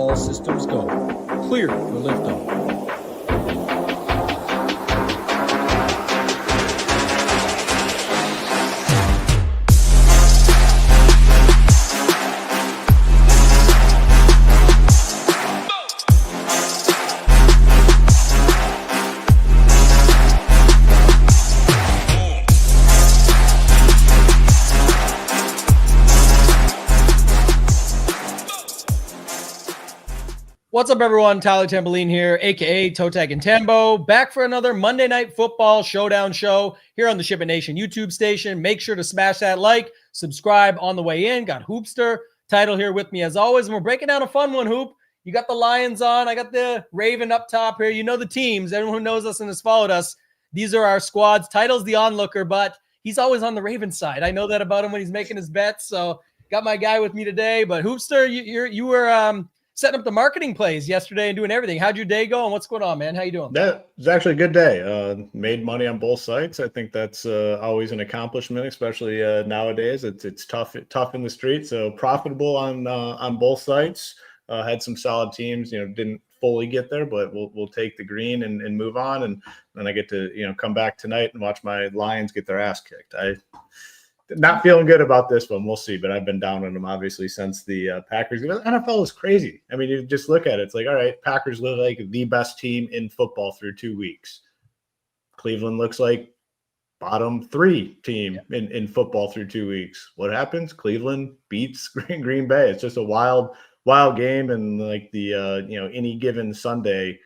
All systems go. Clear for liftoff. What's up, everyone? Tyler Tamboline here, a.k.a. ToeTagginTambo, back for another Monday Night Football Showdown show here on the SHIPIT Nation YouTube station. Make sure to smash that like, subscribe on the way in. Got Hoopster title here with me as always, and we're breaking down a fun one, Hoop. You got the Lions on. I got the Raven up top here. You know the teams. Everyone who knows us and has followed us, these are our squads. Title's the onlooker, but he's always on the Raven side. I know that about him when he's making his bets, so got my guy with me today. But Hoopster, you were setting up the marketing plays yesterday and doing everything. How'd your day go and what's going on, man? How you doing? That was actually a good day. Made money on both sites. I think that's always an accomplishment, especially nowadays. It's tough in the street. So profitable on both sites. Had some solid teams. Didn't fully get there, but we'll take the green and move on. And then I get to come back tonight and watch my Lions get their ass kicked. Not feeling good about this one. We'll see, but I've been down on them obviously since the Packers. The NFL is crazy. I mean, you just look at it. It's like, all right, Packers look like the best team in football through 2 weeks. Cleveland looks like bottom 3 team in football through 2 weeks. What happens? Cleveland beats Green Bay. It's just a wild game, and like the any given Sunday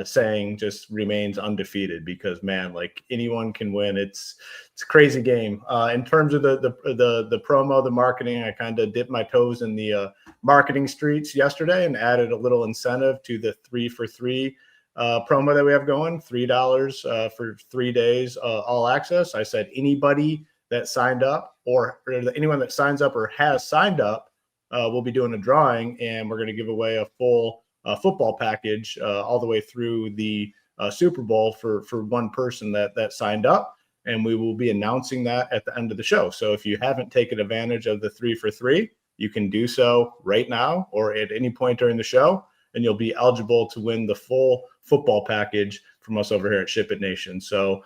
saying just remains undefeated because, man, like anyone can win. It's a crazy game. In terms of the promo, the marketing, I kind of dipped my toes in the marketing streets yesterday and added a little incentive to the 3 for 3 promo that we have going. $3 for 3 days all access. I said anybody that signed up or anyone that signs up or has signed up, we'll be doing a drawing, and we're going to give away a full football package all the way through the Super Bowl for one person that signed up, and we will be announcing that at the end of the show. So if you haven't taken advantage of the 3 for 3, you can do so right now or at any point during the show, and you'll be eligible to win the full football package from us over here at SHIPIT Nation. So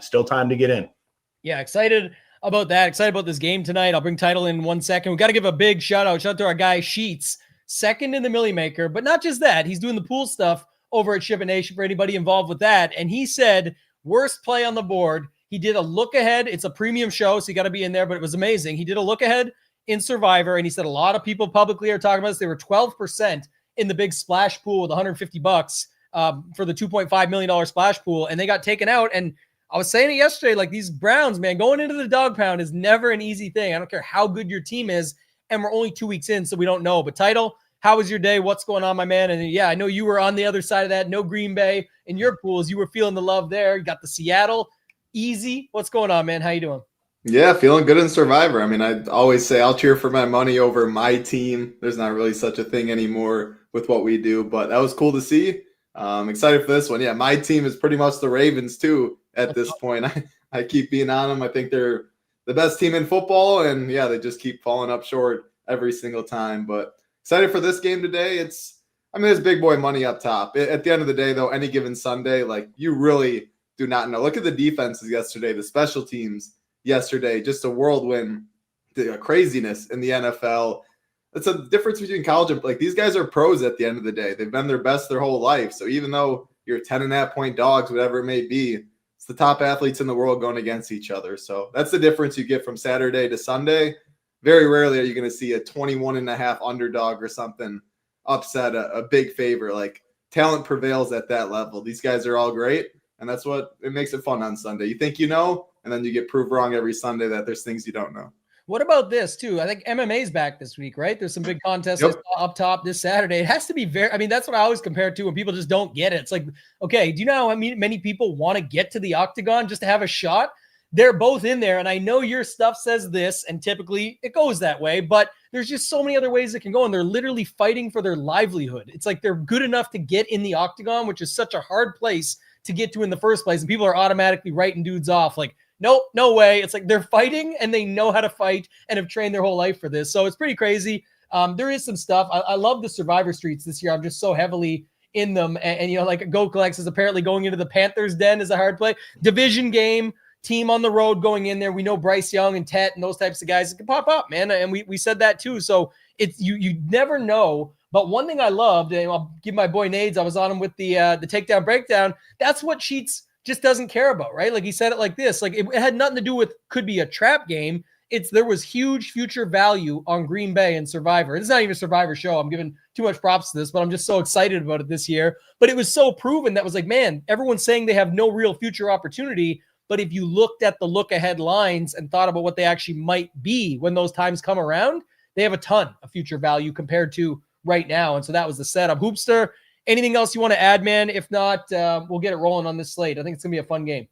still time to get in. Yeah, excited about that. Excited about this game tonight. I'll bring title in 1 second. We got to give a big shout out to our guy Sheets, second in the Millie Maker, but not just that. He's doing the pool stuff over at SHIPIT Nation for anybody involved with that. And he said, worst play on the board. He did a look ahead. It's a premium show, so you got to be in there, but it was amazing. He did a look ahead in Survivor, and he said a lot of people publicly are talking about this. They were 12% in the big splash pool with $150 for the $2.5 million splash pool, and they got taken out. And I was saying it yesterday, like these Browns, man, going into the dog pound is never an easy thing. I don't care how good your team is, and we're only 2 weeks in, so we don't know. But Title, how was your day? What's going on, my man? And yeah, I know you were on the other side of that. No Green Bay in your pools. You were feeling the love there. You got the Seattle. Easy. What's going on, man? How you doing? Yeah, feeling good in Survivor. I mean, I always say I'll cheer for my money over my team. There's not really such a thing anymore with what we do, but that was cool to see. I'm excited for this one. Yeah, my team is pretty much the Ravens too at this point. I keep being on them. I think they're the best team in football, and yeah, they just keep falling up short every single time. But excited for this game today. There's big boy money up top. At the end of the day, though, any given Sunday, like you really do not know. Look at the defenses yesterday, the special teams yesterday, just a whirlwind, the craziness in the NFL. It's a difference between college and like these guys are pros at the end of the day. They've been their best their whole life. So even though you're 10.5 point dogs, whatever it may be, it's the top athletes in the world going against each other. So that's the difference you get from Saturday to Sunday. Very rarely are you going to see a 21.5 underdog or something upset a big favor. Like talent prevails at that level. These guys are all great, and that's what it makes it fun on Sunday. You think you know, and then you get proved wrong every Sunday that there's things you don't know. What about this too? I think MMA's back this week, right? There's some big contests up top this Saturday. It has to be that's what I always compare it to when people just don't get it. It's like, okay, do you know how many people want to get to the octagon just to have a shot? They're both in there, and I know your stuff says this, and typically it goes that way, but there's just so many other ways it can go, and they're literally fighting for their livelihood. It's like they're good enough to get in the octagon, which is such a hard place to get to in the first place, and people are automatically writing dudes off like, nope, no way. It's like they're fighting, and they know how to fight and have trained their whole life for this. So it's pretty crazy. There is some stuff. I love the Survivor Streets this year. I'm just so heavily in them. And like Go Collects is apparently going into the Panthers den is a hard play. Division game, team on the road going in there. We know Bryce Young and Tet and those types of guys can pop up, man. And we said that too. So it's you never know. But one thing I loved, and I'll give my boy Nades, I was on him with the takedown breakdown. That's what Sheets just doesn't care about, right? Like he said it like this, like it had nothing to do with could be a trap game. There was huge future value on Green Bay and Survivor. It's not even a Survivor show. I'm giving too much props to this, but I'm just so excited about it this year. But it was so proven that was like, man, everyone's saying they have no real future opportunity. But if you looked at the look ahead lines and thought about what they actually might be when those times come around, they have a ton of future value compared to right now. And so that was the setup. Hoopster, anything else you want to add, man? If not, we'll get it rolling on this slate. I think it's going to be a fun game.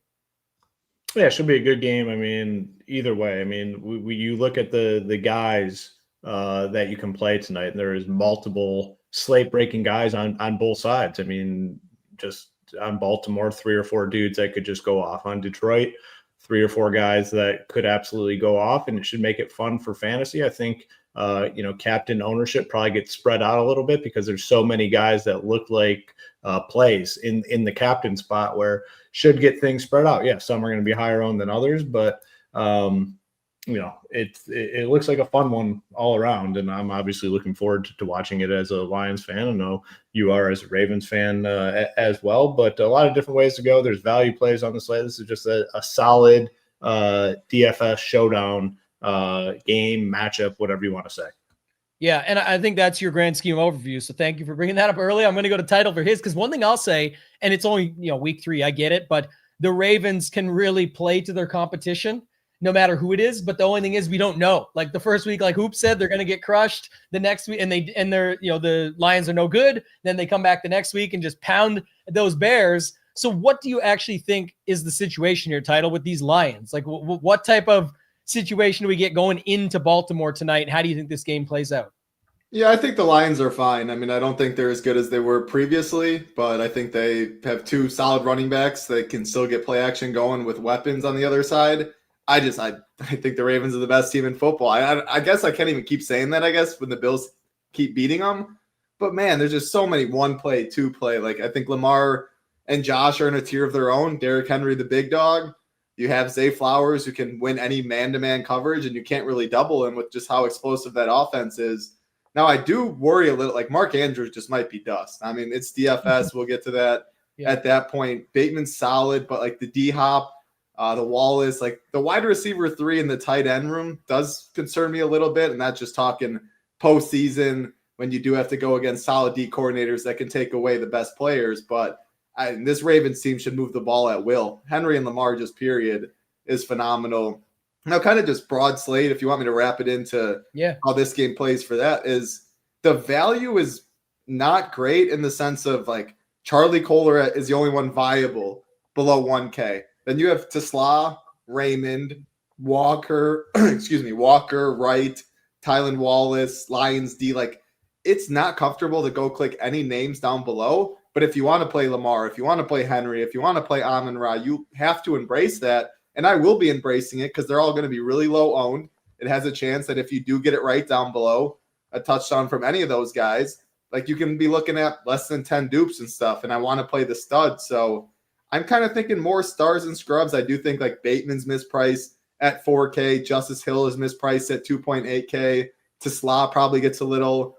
Yeah, it should be a good game. I mean, either way. I mean, you look at the guys that you can play tonight, and there is multiple slate-breaking guys on both sides. I mean, just on Baltimore, 3 or 4 dudes that could just go off. On Detroit, 3 or 4 guys that could absolutely go off, and it should make it fun for fantasy. I think captain ownership probably gets spread out a little bit because there's so many guys that look like plays in the captain spot where should get things spread out. Yeah, some are going to be higher owned than others, but it looks like a fun one all around, and I'm obviously looking forward to watching it as a Lions fan. I know you are as a Ravens fan as well, but a lot of different ways to go. There's value plays on the slate. This is just a solid DFS showdown game, matchup, whatever you want to say. Yeah, and I think that's your grand scheme overview. So thank you for bringing that up early. I'm going to go to title for his because one thing I'll say, and it's only week 3, I get it, but the Ravens can really play to their competition no matter who it is. But the only thing is we don't know. Like the first week, like Hoop said, they're going to get crushed. The next week, and they're the Lions are no good. Then they come back the next week and just pound those Bears. So what do you actually think is the situation here, title, with these Lions? Like what type of situation do we get going into Baltimore tonight? How do you think this game plays out? Yeah, I think the Lions are fine. I mean, I don't think they're as good as they were previously, but I think they have 2 solid running backs that can still get play action going with weapons on the other side. I think the Ravens are the best team in football. I guess I can't even keep saying that, I guess, when the Bills keep beating them. But, man, there's just so many 1-play, 2-play. Like, I think Lamar and Josh are in a tier of their own. Derrick Henry, the big dog. You have Zay Flowers who can win any man-to-man coverage, and you can't really double him with just how explosive that offense is. Now, I do worry a little. Like, Mark Andrews just might be dust. I mean, it's DFS. We'll get to that at that point. Bateman's solid, but, like, the D-Hop, the Wallace, like, the wide receiver 3 in the tight end room does concern me a little bit, and not just talking postseason when you do have to go against solid D coordinators that can take away the best players, but this Ravens team should move the ball at will. Henry and Lamar, just period, is phenomenal. Now, kind of just broad slate, if you want me to wrap it into how this game plays for that, is the value is not great in the sense of, like, Charlie Kohler is the only one viable below 1K. Then you have Tesla, Raymond, Walker, Wright, Tylan Wallace, Lions D. Like, it's not comfortable to go click any names down below. But if you want to play Lamar, if you want to play Henry, if you want to play Amon-Ra, you have to embrace that. And I will be embracing it because they're all going to be really low owned. It has a chance that if you do get it right down below, a touchdown from any of those guys, like, you can be looking at less than 10 dupes and stuff. And I want to play the stud. So I'm kind of thinking more stars and scrubs. I do think, like, Bateman's mispriced at 4K. Justice Hill is mispriced at 2.8K. Tesla probably gets a little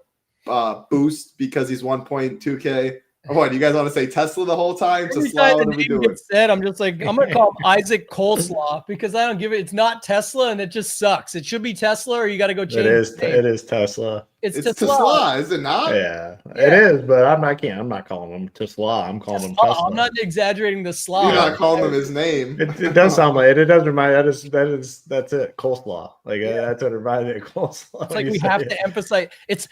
boost because he's 1.2K. What, do you guys want to say Tesla the whole time? Every time the name gets said, I'm just like, I'm going to call him Isaac Coleslaw because I don't give it. It's not Tesla, and it just sucks. It should be Tesla, or you got to go change it is Tesla. It's Tesla, is it not? Yeah, it is, but I'm not calling him Tesla. I'm calling him Tesla. I'm not exaggerating the slaw. You're not calling him his name. It does sound like it. It does remind that's it. Coleslaw. Like, that's what it reminds me of, coleslaw. It's like we have to emphasize.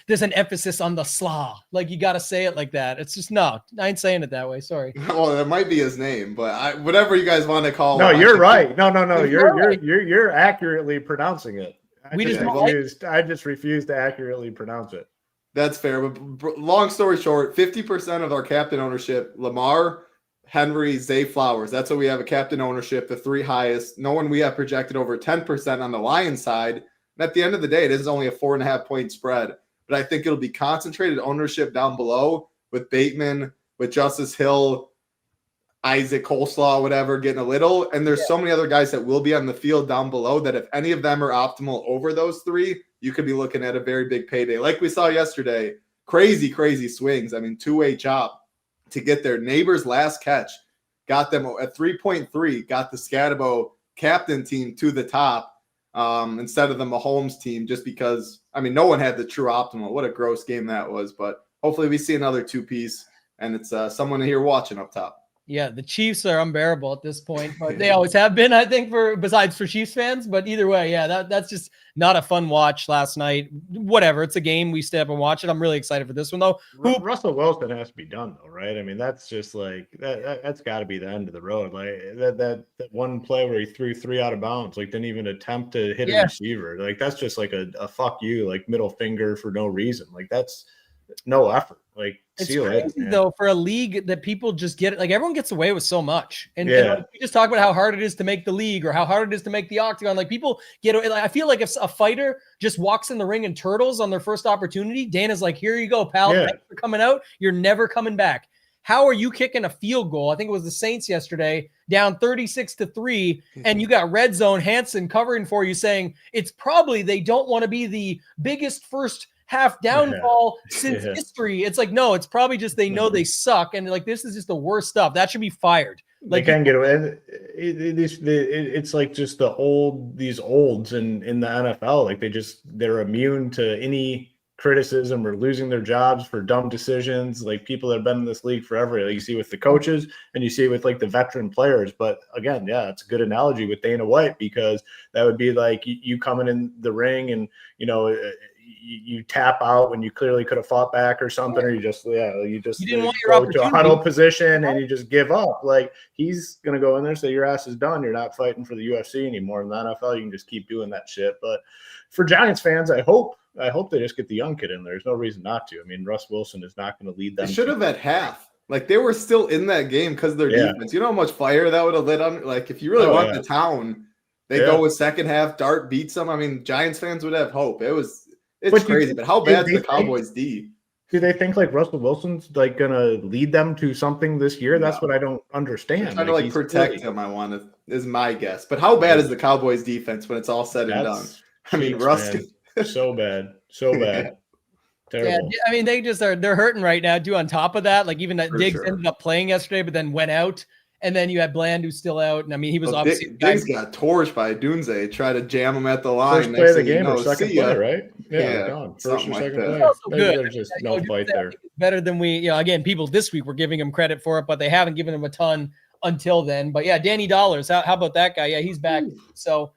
There's an emphasis on the slaw. Like, you got to say it like that. It's just no. I ain't saying it that way. Sorry. Well, that might be his name, but whatever you guys want to call. No, you're right. No. You're accurately pronouncing it. I just refuse to accurately pronounce it. That's fair. But long story short, 50% of our captain ownership, Lamar, Henry, Zay Flowers. That's what we have a captain ownership, the 3 highest. No one we have projected over 10% on the Lions side. And at the end of the day, it is only a 4.5 point spread. but I think it'll be concentrated ownership down below with Bateman, with Justice Hill, Isaac Coleslaw, whatever, getting a little. And there's so many other guys that will be on the field down below that if any of them are optimal over those three, you could be looking at a very big payday. Like we saw yesterday, crazy swings. I mean, two-way chop to get their neighbor's last catch. Got them at 3.3, got the Scatabo captain team to the top instead of the Mahomes team, just because, I mean, no one had the true optimal. What a gross game that was. But hopefully we see another two-piece, and it's someone here watching up top. Yeah, the Chiefs are unbearable at this point, but they always have been, I think, besides for Chiefs fans. But either way, yeah, that's just not a fun watch last night. Whatever, it's a game. We stay up and watch it. I'm really excited for this one, though. Russell Wilson has to be done, though, right? I mean, that's just like that's got to be the end of the road. Like that one play where he threw 3 out of bounds, like didn't even attempt to hit a receiver. Like that's just like a fuck you, like middle finger for no reason. Like that's no effort. Like it's crazy though for a league that people just get it. Like everyone gets away with so much, and we just talk about how hard it is to make the league or how hard it is to make the octagon. Like people get. Like, I feel like if a fighter just walks in the ring and turtles on their first opportunity, Dana's like, "Here you go, pal. Thanks for coming out. You're never coming back." How are you kicking a field goal? I think it was the Saints yesterday, down 36-3, and you got red zone Hansen covering for you, saying it's probably they don't want to be the biggest first half downfall since history. It's like, no, it's probably just they know they suck, and like this is just the worst stuff. That should be fired. Like they can't get away. It's like just these olds in the NFL. Like they're immune to any criticism or losing their jobs for dumb decisions. Like people that have been in this league forever. Like you see with the coaches and you see with like the veteran players. But again, it's a good analogy with Dana White, because that would be like you coming in the ring and you tap out when you clearly could have fought back or something, or you didn't want your go to a huddle position and you just give up. Like he's going to go in there and say your ass is done. You're not fighting for the UFC anymore. In the NFL, you can just keep doing that shit. But for Giants fans, I hope they just get the young kid in there. There's no reason not to. I mean, Russ Wilson is not going to lead them. They should have at half. Like they were still in that game because of their defense. You know how much fire that would have lit on? Like if you really want the town, they go with second half. Dart beats them. I mean, Giants fans would have hope. It's crazy, but how bad's the Cowboys D? Do they think like Russell Wilson's like gonna lead them to something this year? That's what I don't understand. They're trying to protect him. Is my guess. But how bad is the Cowboys defense when it's all said and done? I mean, Russ, so bad, terrible. Yeah, I mean they're hurting right now. Too on top of that, like even that Diggs ended up playing yesterday, but then went out. And then you had Bland, who's still out. And I mean, he was obviously Diggs got torched by Dunze. Try to jam him at the line. First play of the game or second play, right? Yeah, gone. First or second play. There's just no fight there. Better than we, again, people this week were giving him credit for it, but they haven't given him a ton until then. But yeah, Danny Dollars, how about that guy? Yeah, he's back. So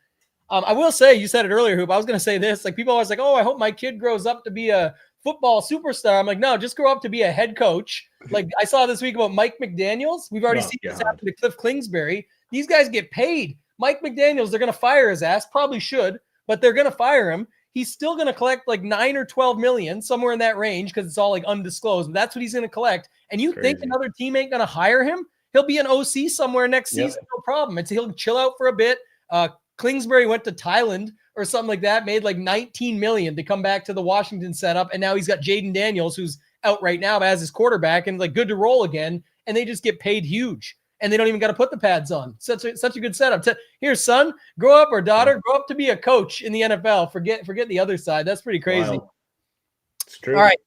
I will say, you said it earlier, Hoop. I was going to say this. Like people always like, oh, I hope my kid grows up to be a football superstar. I'm like, no, just grow up to be a head coach. Like I saw this week about Mike McDaniels. We've already seen this happen to Cliff Kingsbury. These guys get paid. Mike McDaniels, they're going to fire his ass. Probably should, but they're going to fire him. He's still going to collect like 9 or 12 million, somewhere in that range, because it's all like undisclosed. But that's what he's going to collect. And you think another team ain't going to hire him? He'll be an OC somewhere next season. No problem. He'll chill out for a bit. Kingsbury went to Thailand or something like that, made like 19 million to come back to the Washington setup. And now he's got Jaden Daniels, who's out right now as his quarterback and like good to roll again. And they just get paid huge and they don't even got to put the pads on. Such a good setup. Here, son, grow up, or daughter, grow up to be a coach in the NFL. Forget the other side. That's pretty crazy. Wow. It's true. All right,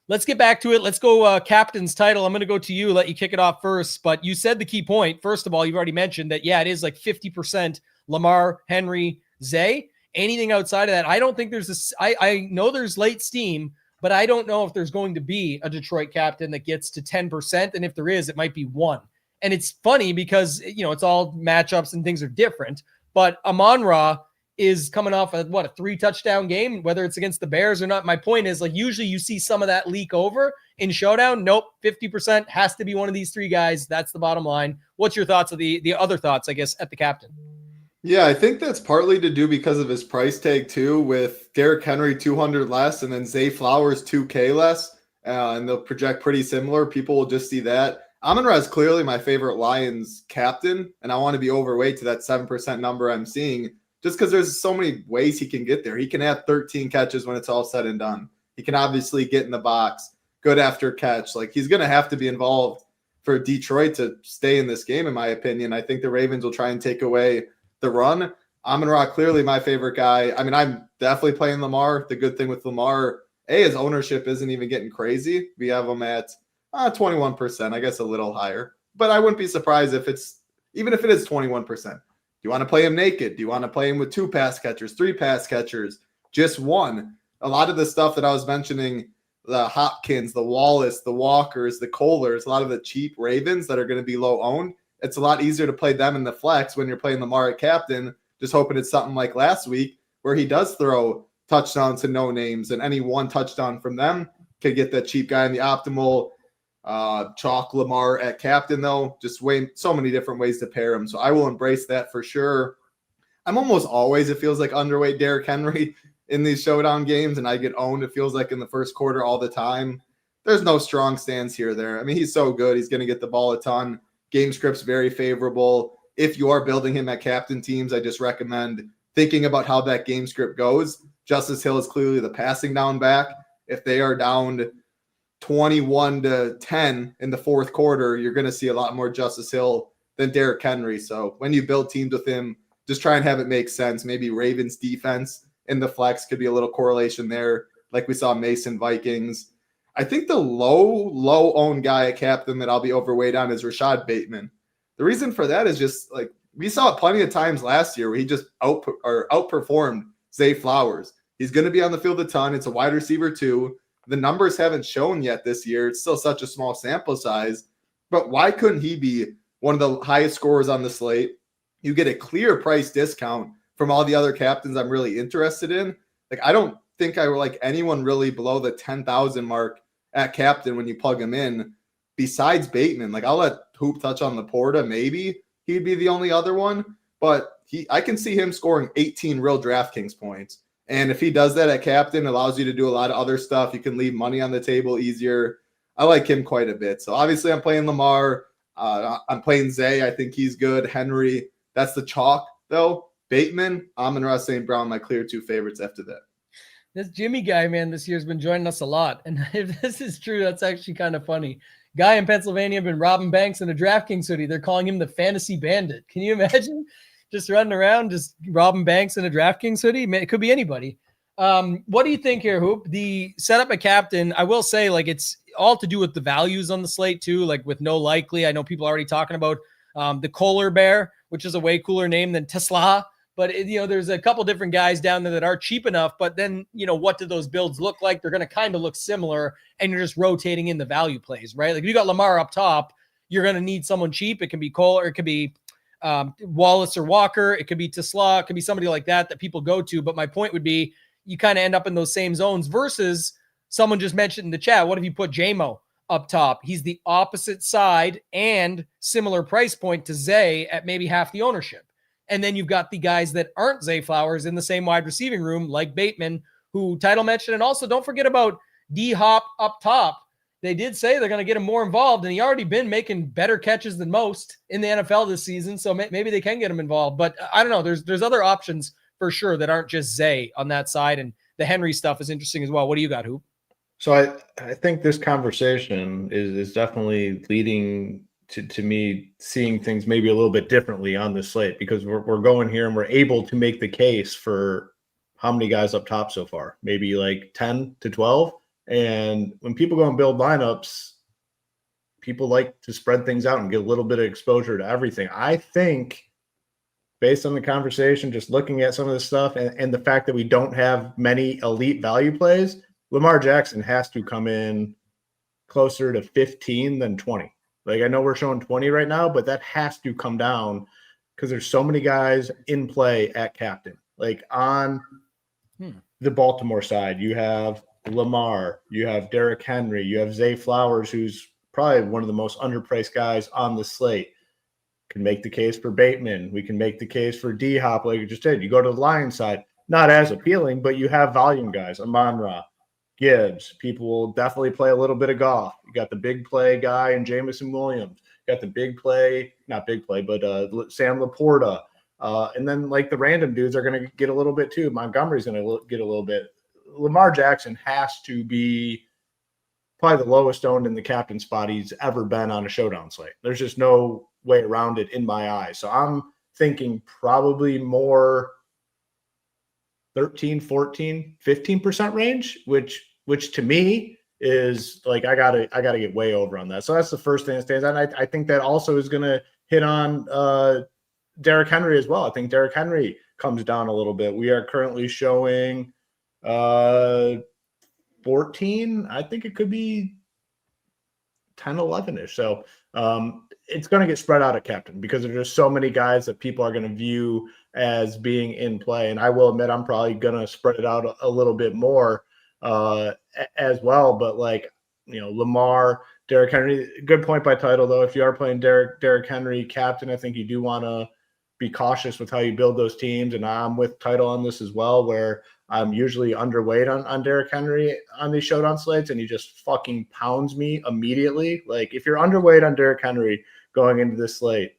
let's get back to it. Let's go captain's title. I'm going to go to you, let you kick it off first. But you said the key point. First of all, you've already mentioned that, it is like 50% Lamar, Henry, Zay. Anything outside of that, I don't think there's this. I know there's late steam, but I don't know if there's going to be a Detroit captain that gets to 10%. And if there is, it might be one. And it's funny because, it's all matchups and things are different. But Amon-Ra is coming off a 3-touchdown game, whether it's against the Bears or not. My point is, like, usually you see some of that leak over in Showdown. Nope, 50% has to be one of these three guys. That's the bottom line. What's your thoughts of the other thoughts, I guess, at the captain? Yeah, I think that's partly to do because of his price tag too, with Derrick Henry 200 less and then Zay Flowers 2K less, and they'll project pretty similar. People will just see that. Amon-Ra is clearly my favorite Lions captain, and I want to be overweight to that 7% number I'm seeing, just because there's so many ways he can get there. He can have 13 catches when it's all said and done. He can obviously get in the box, good after catch. Like, he's going to have to be involved for Detroit to stay in this game, in my opinion. I think the Ravens will try and take away the run. Amon-Ra, clearly my favorite guy. I mean, I'm definitely playing Lamar. The good thing with Lamar, his ownership isn't even getting crazy. We have him at 21%, I guess a little higher. But I wouldn't be surprised if even if it is 21%. Do you want to play him naked? Do you want to play him with 2 pass catchers, 3 pass catchers, just 1? A lot of the stuff that I was mentioning, the Hopkins, the Wallace, the Walkers, the Kohlers, a lot of the cheap Ravens that are going to be low owned, it's a lot easier to play them in the flex when you're playing Lamar at captain, just hoping it's something like last week where he does throw touchdowns to no names, and any one touchdown from them could get that cheap guy in the optimal chalk Lamar at captain, though. Just so many different ways to pair him. So I will embrace that for sure. I'm almost always, it feels like, underweight Derrick Henry in these showdown games, and I get owned, it feels like, in the first quarter all the time. There's no strong stands here or there. I mean, he's so good. He's going to get the ball a ton. Game script's very favorable. If you are building him at captain teams, I just recommend thinking about how that game script goes. Justice Hill is clearly the passing down back. If they are down 21-10 in the fourth quarter, you're going to see a lot more Justice Hill than Derrick Henry. So when you build teams with him, just try and have it make sense. Maybe Ravens defense in the flex could be a little correlation there, like we saw Mason Vikings. I think the low owned guy at captain that I'll be overweight on is Rashad Bateman. The reason for that is just, like, we saw it plenty of times last year where he just outperformed Zay Flowers. He's going to be on the field a ton. It's a wide receiver too. The numbers haven't shown yet this year. It's still such a small sample size. But why couldn't he be one of the highest scorers on the slate? You get a clear price discount from all the other captains I'm really interested in. Like, I don't think I like anyone really below the 10,000 mark at captain when you plug him in besides Bateman. Like, I'll let Hoop touch on Laporta. Maybe he'd be the only other one, but I can see him scoring 18 real DraftKings points. And if he does that at captain, it allows you to do a lot of other stuff. You can leave money on the table easier. I like him quite a bit. So obviously I'm playing Lamar. I'm playing Zay. I think he's good. Henry, that's the chalk though. Bateman, Amon-Ra St. Brown, my clear 2 favorites after that. This Jimmy guy, man, this year's been joining us a lot. And if this is true, that's actually kind of funny. Guy in Pennsylvania been robbing banks in a DraftKings hoodie. They're calling him the Fantasy Bandit. Can you imagine? Just running around, just robbing banks in a DraftKings hoodie? It could be anybody. What do you think here, Hoop? The setup at captain, I will say, like, it's all to do with the values on the slate too, like with no likely. I know people are already talking about the Kohler Bear, which is a way cooler name than Tesla. But, there's a couple different guys down there that are cheap enough. But then, what do those builds look like? They're going to kind of look similar, and you're just rotating in the value plays, right? Like, if you got Lamar up top, you're going to need someone cheap. It can be Kohler, it could be Wallace or Walker. It could be Tesla. It could be somebody like that people go to. But my point would be, you kind of end up in those same zones versus someone just mentioned in the chat. What if you put JMO up top? He's the opposite side and similar price point to Zay at maybe half the ownership. And then you've got the guys that aren't Zay Flowers in the same wide receiving room, like Bateman, who title mentioned. And also don't forget about D-Hop up top. They did say they're going to get him more involved, and he already been making better catches than most in the NFL this season. So maybe they can get him involved, but I don't know. There's other options for sure that aren't just Zay on that side. And the Henry stuff is interesting as well. What do you got, Hoop? So I think this conversation is definitely leading to me seeing things maybe a little bit differently on the slate, because we're going here and we're able to make the case for how many guys up top so far, maybe like 10 to 12. And when people go and build lineups, people like to spread things out and get a little bit of exposure to everything. I think based on the conversation, just looking at some of this stuff and the fact that we don't have many elite value plays, Lamar Jackson has to come in closer to 15 than 20. Like, I know we're showing 20 right now, but that has to come down because there's so many guys in play at captain. Like, on the Baltimore side, you have Lamar, you have Derrick Henry, you have Zay Flowers, who's probably one of the most underpriced guys on the slate. Can make the case for Bateman. We can make the case for D-Hop, like you just did. You go to the Lions side, not as appealing, but you have volume guys, Amon-Ra, Gibbs. People will definitely play a little bit of golf. You got the big play guy in Jamison Williams. You got the big play, not big play, but Sam Laporta. And then, like, the random dudes are going to get a little bit too. Montgomery's going to get a little bit. Lamar Jackson has to be probably the lowest owned in the captain spot he's ever been on a showdown slate. There's just no way around it in my eyes. So I'm thinking probably more 13, 14, 15% range, which to me is like, I gotta get way over on that. So that's the first thing that stands out. And I think that also is going to hit on Derrick Henry as well. I think Derrick Henry comes down a little bit. We are currently showing 14. I think it could be 10, 11-ish. So it's going to get spread out at captain because there's just so many guys that people are going to view as being in play. And I will admit, I'm probably going to spread it out a little bit more as well. But like, Lamar, Derrick Henry, good point by title though. If you are playing Derrick Henry captain, I think you do want to be cautious with how you build those teams. And I'm with title on this as well, where I'm usually underweight on Derrick Henry on these showdown slates, and he just fucking pounds me immediately. Like, if you're underweight on Derrick Henry going into this slate,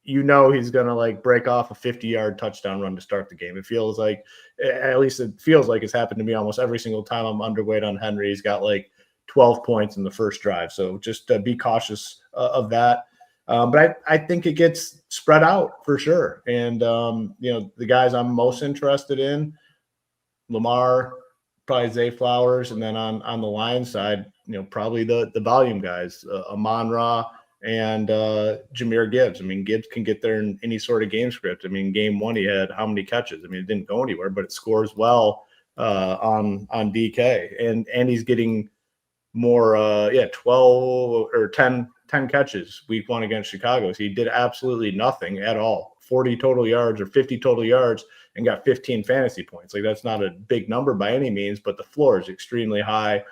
he's going to like break off a 50-yard touchdown run to start the game. It feels like, at least it feels like it's happened to me almost every single time I'm underweight on Henry. He's got like 12 points in the first drive. So just be cautious of that. But I think it gets spread out for sure. And, the guys I'm most interested in, Lamar, probably Zay Flowers, and then on the Lions side, probably the volume guys, Amon-Ra and Jahmyr Gibbs. I mean, Gibbs can get there in any sort of game script. I mean, game one, he had how many catches? I mean, it didn't go anywhere, but it scores well on DK. And he's getting more, 12 or 10 catches week one against Chicago. So he did absolutely nothing at all. 40 total yards or 50 total yards and got 15 fantasy points. Like, that's not a big number by any means, but the floor is extremely high.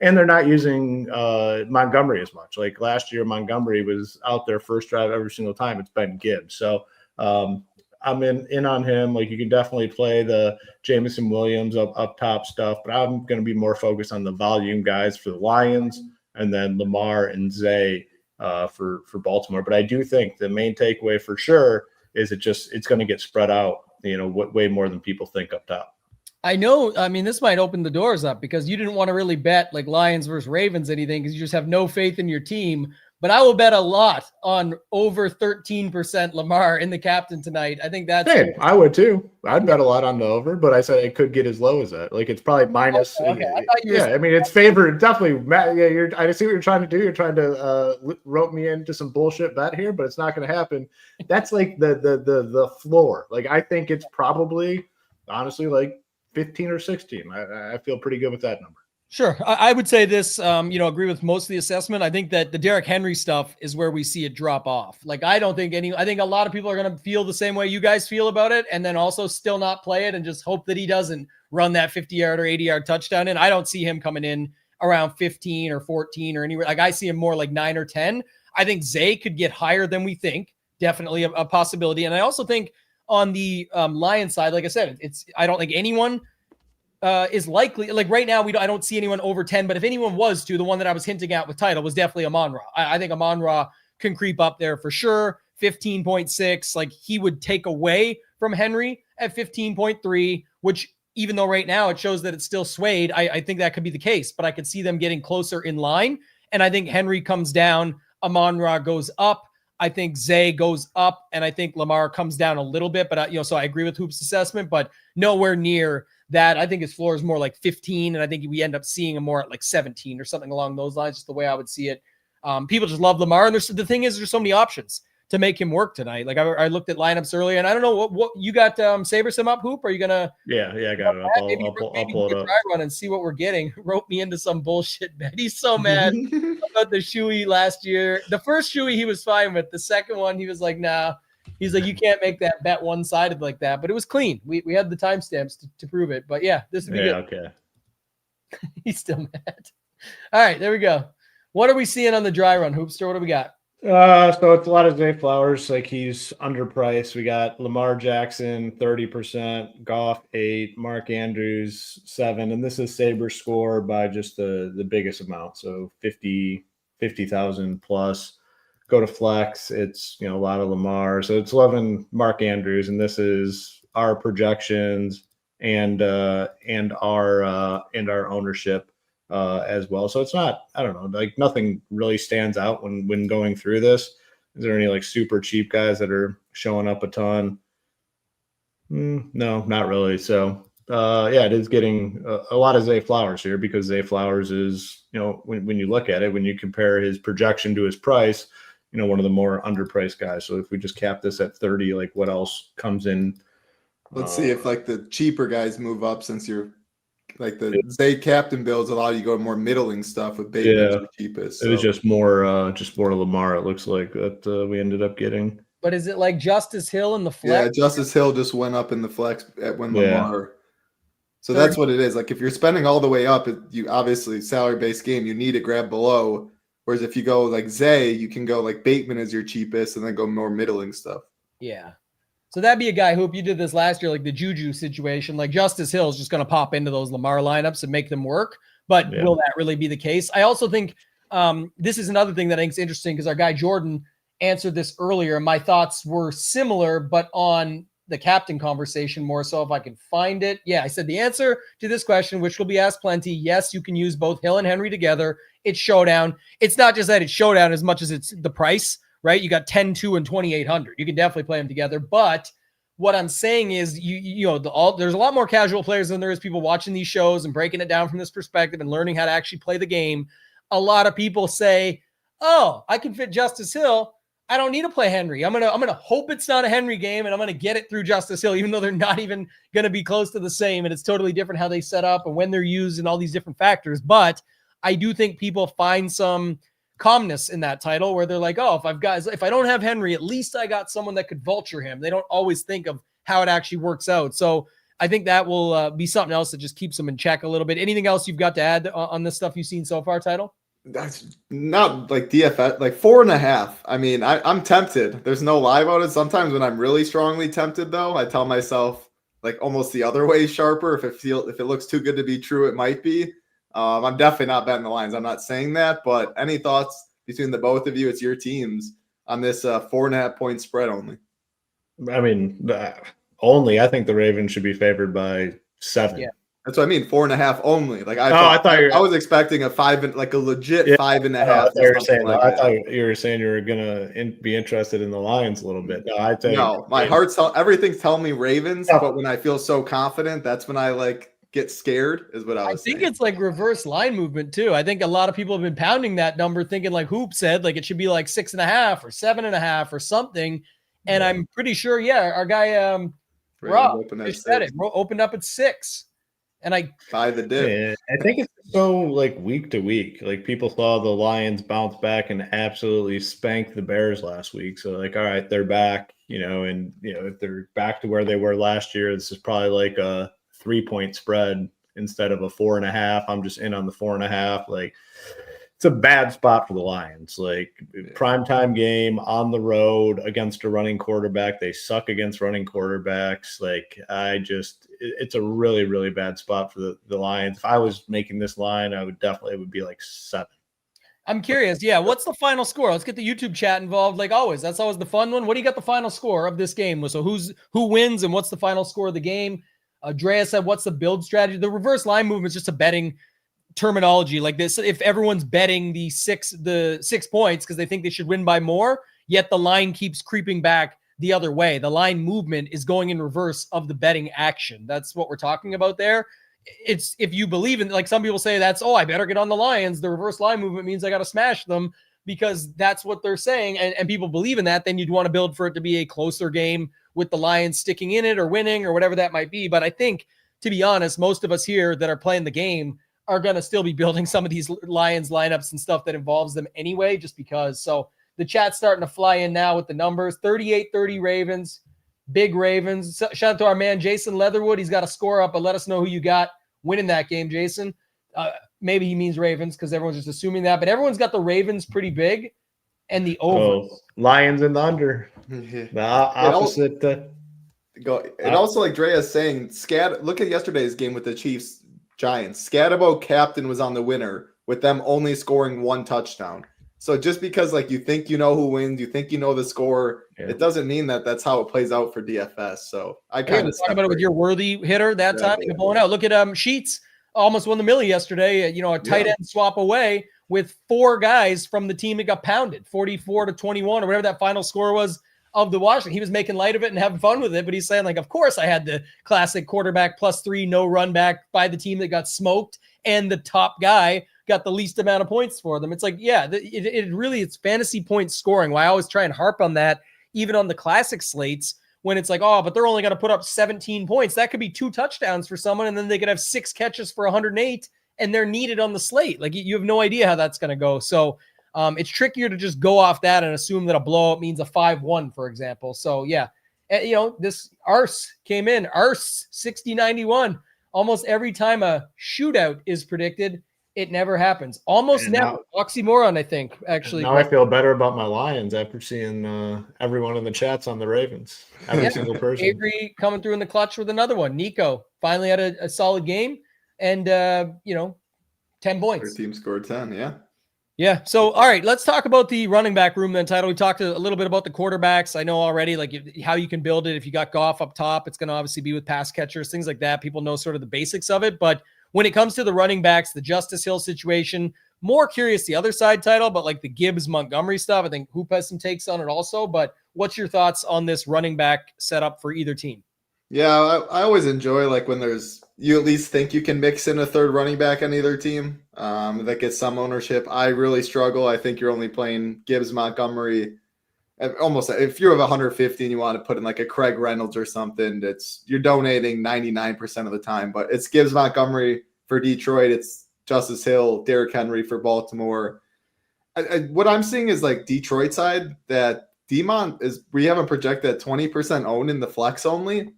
And they're not using Montgomery as much. Like last year, Montgomery was out there first drive every single time. It's been Gibbs. So I'm in on him. Like, you can definitely play the Jameson Williams up top stuff, but I'm going to be more focused on the volume guys for the Lions, and then Lamar and Zay for Baltimore. But I do think the main takeaway for sure is it's going to get spread out, way more than people think up top. I know. I mean, this might open the doors up because you didn't want to really bet like Lions versus Ravens anything because you just have no faith in your team. But I will bet a lot on over 13% Lamar in the captain tonight. I think that's. Hey, I would too. I'd bet a lot on the over, but I said it could get as low as that. Like, it's probably minus. Okay. I mean, it's favored definitely. Yeah, I see what you're trying to do. You're trying to rope me into some bullshit bet here, but it's not going to happen. That's like the floor. Like, I think it's probably honestly like 15 or 16. I feel pretty good with that number. Sure. I would say this, agree with most of the assessment. I think that the Derrick Henry stuff is where we see it drop off. Like, I think a lot of people are going to feel the same way you guys feel about it, and then also still not play it and just hope that he doesn't run that 50-yard or 80-yard touchdown in. I don't see him coming in around 15 or 14 or anywhere. Like, I see him more like 9 or 10. I think Zay could get higher than we think. Definitely a possibility. And I also think on the Lions side, like I said, I don't think anyone is likely, like right now, I don't see anyone over 10, but if anyone was to, the one that I was hinting at with title was definitely Amon-Ra. I think Amon-Ra can creep up there for sure. 15.6, like he would take away from Henry at 15.3, which even though right now it shows that it's still swayed, I think that could be the case, but I could see them getting closer in line. And I think Henry comes down, Amon-Ra goes up. I think Zay goes up, and I think Lamar comes down a little bit, but so I agree with Hoop's assessment, but nowhere near that. I think his floor is more like 15, and I think we end up seeing him more at like 17 or something along those lines, just the way I would see it. People just love Lamar, and the thing is, there's so many options to make him work tonight. Like I looked at lineups earlier, and I don't know what you got. Sabersim up, Hoop? Are you gonna? Yeah, I got it. I'll pull it up. Try run and see what we're getting. Rope me into some bullshit bet. He's so mad about the shoey last year. The first shoey he was fine with. The second one he was like, nah. He's like, you can't make that bet one-sided like that. But it was clean. We had the timestamps to prove it. But yeah, this would be good. Okay. He's still mad. All right, there we go. What are we seeing on the dry run, Hoopster? What do we got? So it's a lot of Zay Flowers. Like, he's underpriced. We got Lamar Jackson 30%, Goff 8, Mark Andrews 7, and this is Saber score by just the biggest amount. So 50,000 plus. Go to flex. It's a lot of Lamar. So it's 11 Mark Andrews, and this is our projections and our ownership as well. So it's not, I don't know, like nothing really stands out when going through this. Is there any like super cheap guys that are showing up a ton? No, not really. So yeah, it is getting a lot of Zay Flowers here, because Zay Flowers is, when you look at it, when you compare his projection to his price, one of the more underpriced guys. So if we just cap this at 30, like what else comes in? Let's see if like the cheaper guys move up, since you're like the Zay captain builds allow you to go more middling stuff with Bateman's the cheapest. So. It was just more Lamar. It looks like that we ended up getting. But is it like Justice Hill in the flex? Yeah, Justice Hill just went up in the flex when Lamar. So that's what it is. Like if you're spending all the way up, you obviously salary-based game, you need to grab below. Whereas if you go like Zay, you can go like Bateman as your cheapest and then go more middling stuff. Yeah. So that'd be a guy who, if you did this last year, like the Juju situation, like Justice Hill is just going to pop into those Lamar lineups and make them work. But will that really be the case? I also think this is another thing that I think is interesting, because our guy Jordan answered this earlier. My thoughts were similar, but on the captain conversation more so, if I can find it. Yeah, I said the answer to this question, which will be asked plenty. Yes, you can use both Hill and Henry together. It's Showdown. It's not just that it's Showdown as much as it's the price, right? You got 10, 2, and 2,800. You can definitely play them together. But what I'm saying is, there's a lot more casual players than there is people watching these shows and breaking it down from this perspective and learning how to actually play the game. A lot of people say, oh, I can fit Justice Hill. I don't need to play Henry. I'm gonna hope it's not a Henry game, and I'm gonna get it through Justice Hill, even though they're not even gonna be close to the same, and it's totally different how they set up and when they're used and all these different factors. But I do think people find some calmness in that title where they're like, oh, if I don't have Henry, at least I got someone that could vulture him. They don't always think of how it actually works out. So I think that will be something else that just keeps them in check a little bit. Anything else you've got to add on this stuff you've seen so far, title? That's not like DFS, like 4.5. I mean, I'm tempted. There's no lie about it. Sometimes when I'm really strongly tempted, though, I tell myself like almost the other way sharper. If it looks too good to be true, it might be. I'm definitely not betting the lines. I'm not saying that, but any thoughts between the both of you? It's your teams on this 4.5 point spread only. I mean, only. I think the Ravens should be favored by 7. Yeah. That's what I mean. 4.5 only. Like I was expecting a 5, like a legit 5.5. I thought you were saying you were gonna be interested in the Lions a little bit. No, I think my heart's everything's telling me Ravens, but when I feel so confident, that's when I like get scared. Is what I was. I think it's like reverse line movement too. I think a lot of people have been pounding that number, thinking like Hoop said, like it should be like 6.5 or 7.5 or something. And I'm pretty sure, our guy Rob just said it. Opened up at 6. And I buy the dip. Yeah, I think it's so like week to week. Like people saw the Lions bounce back and absolutely spank the Bears last week. So like, all right, they're back, and if they're back to where they were last year, this is probably like a 3-point spread instead of a 4.5. I'm just in on the 4.5. Like it's a bad spot for the Lions. Like primetime game on the road against a running quarterback. They suck against running quarterbacks. Like it's a really, really bad spot for the Lions. If I was making this line, it would be like 7. I'm curious. Yeah. What's the final score? Let's get the YouTube chat involved. Like always, that's always the fun one. What do you got the final score of this game? So who wins and what's the final score of the game? Drea said, what's the build strategy? The reverse line movement is just a betting terminology like this. If everyone's betting the 6 points because they think they should win by more, yet the line keeps creeping back the other way. The line movement is going in reverse of the betting action. That's what we're talking about there. It's if you believe in, like some people say that's, I better get on the Lions. The reverse line movement means I got to smash them because that's what they're saying. And people believe in that. Then you'd want to build for it to be a closer game with the Lions sticking in it or winning or whatever that might be. But I think, to be honest, most of us here that are playing the game are going to still be building some of these Lions lineups and stuff that involves them anyway, just because. So the chat's starting to fly in now with the numbers. 38-30 Ravens, big Ravens. Shout out to our man, Jason Leatherwood. He's got a score up, but let us know who you got winning that game, Jason. Maybe he means Ravens because everyone's just assuming that, but everyone's got the Ravens pretty big and the over. Lions and the under. The opposite. And also, like Drea's saying, look at yesterday's game with the Chiefs-Giants. Scatterbo captain was on the winner with them only scoring 1 touchdown. So just because like you think you know who wins, you think you know the score, it doesn't mean that that's how it plays out for DFS. So I kind of talk about it with your worthy hitter that time. You're blowing out. Look at Sheets, almost won the millie yesterday. A tight end swap away with 4 guys from the team that got pounded, 44-21 or whatever that final score was of the Washington. He was making light of it and having fun with it, but he's saying, like, of course I had the classic quarterback +3, no run back by the team that got smoked, and the top guy got the least amount of points for them. It's like, it's fantasy point scoring. Why I always try and harp on that, even on the classic slates, when it's like, oh, but they're only going to put up 17 points. That could be 2 touchdowns for someone, and then they could have 6 catches for 108, and they're needed on the slate. Like, you have no idea how that's going to go. So it's trickier to just go off that and assume that a blowout means a 5-1, for example. So, this Arse came in. Arse 60-91. Almost every time a shootout is predicted, it never happens. Almost never. Oxymoron, I think, actually. Now I feel better about my Lions after seeing everyone in the chats on the Ravens. Every single person. Avery coming through in the clutch with another one. Nico finally had a solid game and, 10 points. Their team scored 10, yeah. Yeah. So, all right, let's talk about the running back room then, Title. We talked a little bit about the quarterbacks. I know already, like, how you can build it. If you got Goff up top, it's going to obviously be with pass catchers, things like that. People know sort of the basics of it. But when it comes to the running backs, the Justice Hill situation, more curious the other side, Title, but like the Gibbs-Montgomery stuff, I think Hoop has some takes on it also. But what's your thoughts on this running back setup for either team? Yeah, I always enjoy like when you at least think you can mix in a third running back on either team that gets some ownership. I really struggle. I think you're only playing Gibbs, Montgomery. Almost, if you have 150 and you want to put in like a Craig Reynolds or something, you're donating 99% of the time. But it's Gibbs, Montgomery for Detroit. It's Justice Hill, Derrick Henry for Baltimore. What I'm seeing is like Detroit side that Demont we haven't projected at 20% owned in the flex only.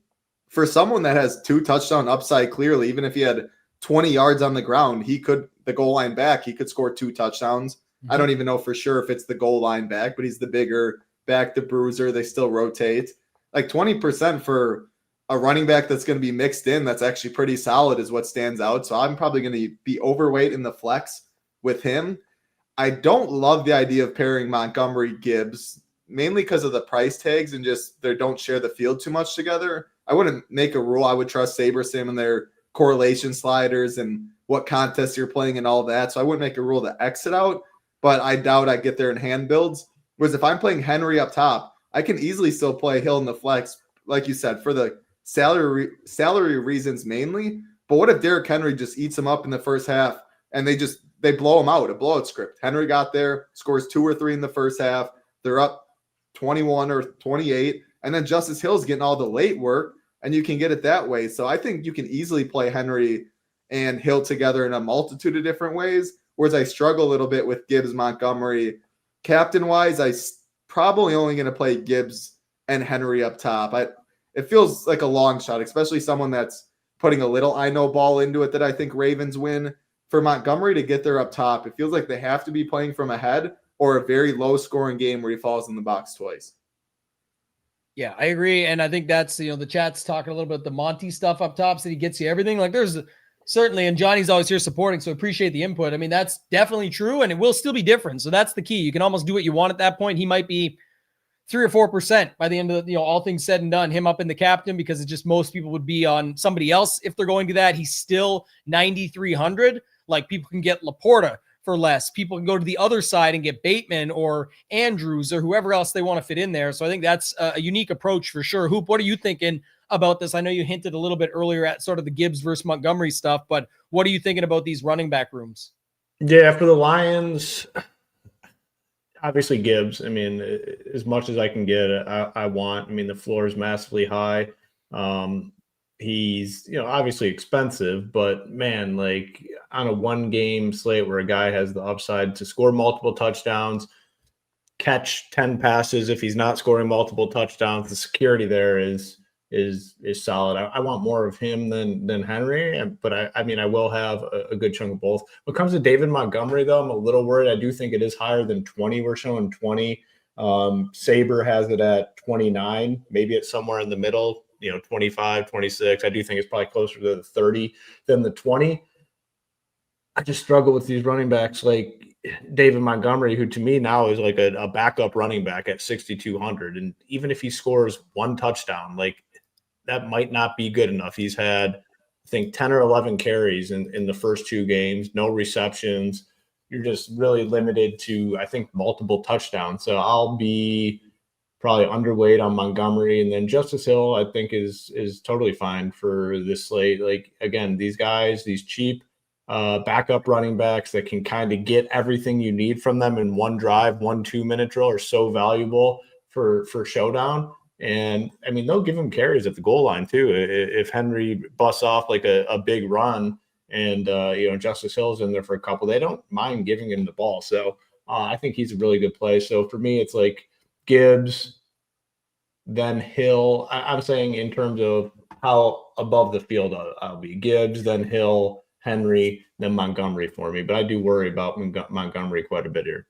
For someone that has 2 touchdown upside clearly, even if he had 20 yards on the ground, the goal line back, he could score 2 touchdowns. Mm-hmm. I don't even know for sure if it's the goal line back, but he's the bigger back, the bruiser. They still rotate. Like 20% for a running back that's going to be mixed in, that's actually pretty solid is what stands out. So I'm probably going to be overweight in the flex with him. I don't love the idea of pairing Montgomery Gibbs, mainly because of the price tags and just they don't share the field too much together. I wouldn't make a rule. I would trust SaberSim and their correlation sliders and what contests you're playing and all that. So I wouldn't make a rule to exit out, but I doubt I get there in hand builds. Whereas if I'm playing Henry up top, I can easily still play Hill in the flex, like you said, for the salary reasons mainly. But what if Derrick Henry just eats him up in the first half and they blow him out, a blowout script? Henry got there, scores 2 or 3 in the first half. They're up 21 or 28. And then Justice Hill's getting all the late work, and you can get it that way. So I think you can easily play Henry and Hill together in a multitude of different ways, whereas I struggle a little bit with Gibbs, Montgomery. Captain-wise, I probably only going to play Gibbs and Henry up top. It feels like a long shot, especially someone that's putting a little I know ball into it that I think Ravens win. For Montgomery to get there up top, it feels like they have to be playing from ahead or a very low-scoring game where he falls in the box twice. Yeah, I agree. And I think that's, the chat's talking a little bit the Monty stuff up top, so he gets you everything. Like there's certainly, and Johnny's always here supporting, so appreciate the input. I mean, that's definitely true, and it will still be different. So that's the key. You can almost do what you want at that point. He might be 3 or 4% by the end of all things said and done, him up in the captain, because it's just most people would be on somebody else if they're going to that. He's still 9,300. Like people can get Laporta for less. People can go to the other side and get Bateman or Andrews or whoever else they want to fit in there. So I think that's a unique approach for sure. Hoop, what are you thinking about this? I know you hinted a little bit earlier at sort of the Gibbs versus Montgomery stuff, but what are you thinking about these running back rooms? Yeah, for the Lions, obviously Gibbs. I mean, as much as I can get, I want. I mean, the floor is massively high. He's, obviously expensive, but man, like on a 1-game slate where a guy has the upside to score multiple touchdowns, catch 10 passes if he's not scoring multiple touchdowns, the security there is solid. I want more of him than Henry, but I will have a good chunk of both. When it comes to David Montgomery, though, I'm a little worried. I do think it is higher than 20. We're showing 20. Saber has it at 29. Maybe it's somewhere in the middle. 25, 26. I do think it's probably closer to the 30 than the 20. I just struggle with these running backs. Like David Montgomery, who to me now is like a backup running back at 6,200. And even if he scores one touchdown, like that might not be good enough. He's had, I think, 10 or 11 carries in the first 2 games, no receptions. You're just really limited to, I think, multiple touchdowns. So I'll be probably underweight on Montgomery. And then Justice Hill, I think, is totally fine for this slate. Like, again, these guys, these cheap backup running backs that can kind of get everything you need from them in one drive, 1 2-minute drill are so valuable for Showdown. And I mean, they'll give him carries at the goal line too. If Henry busts off like a big run and, Justice Hill's in there for a couple, they don't mind giving him the ball. So I think he's a really good play. So for me, it's like Gibbs, then Hill. I'm saying in terms of how above the field I'll be. Gibbs, then Hill, Henry, then Montgomery for me. But I do worry about Montgomery quite a bit here.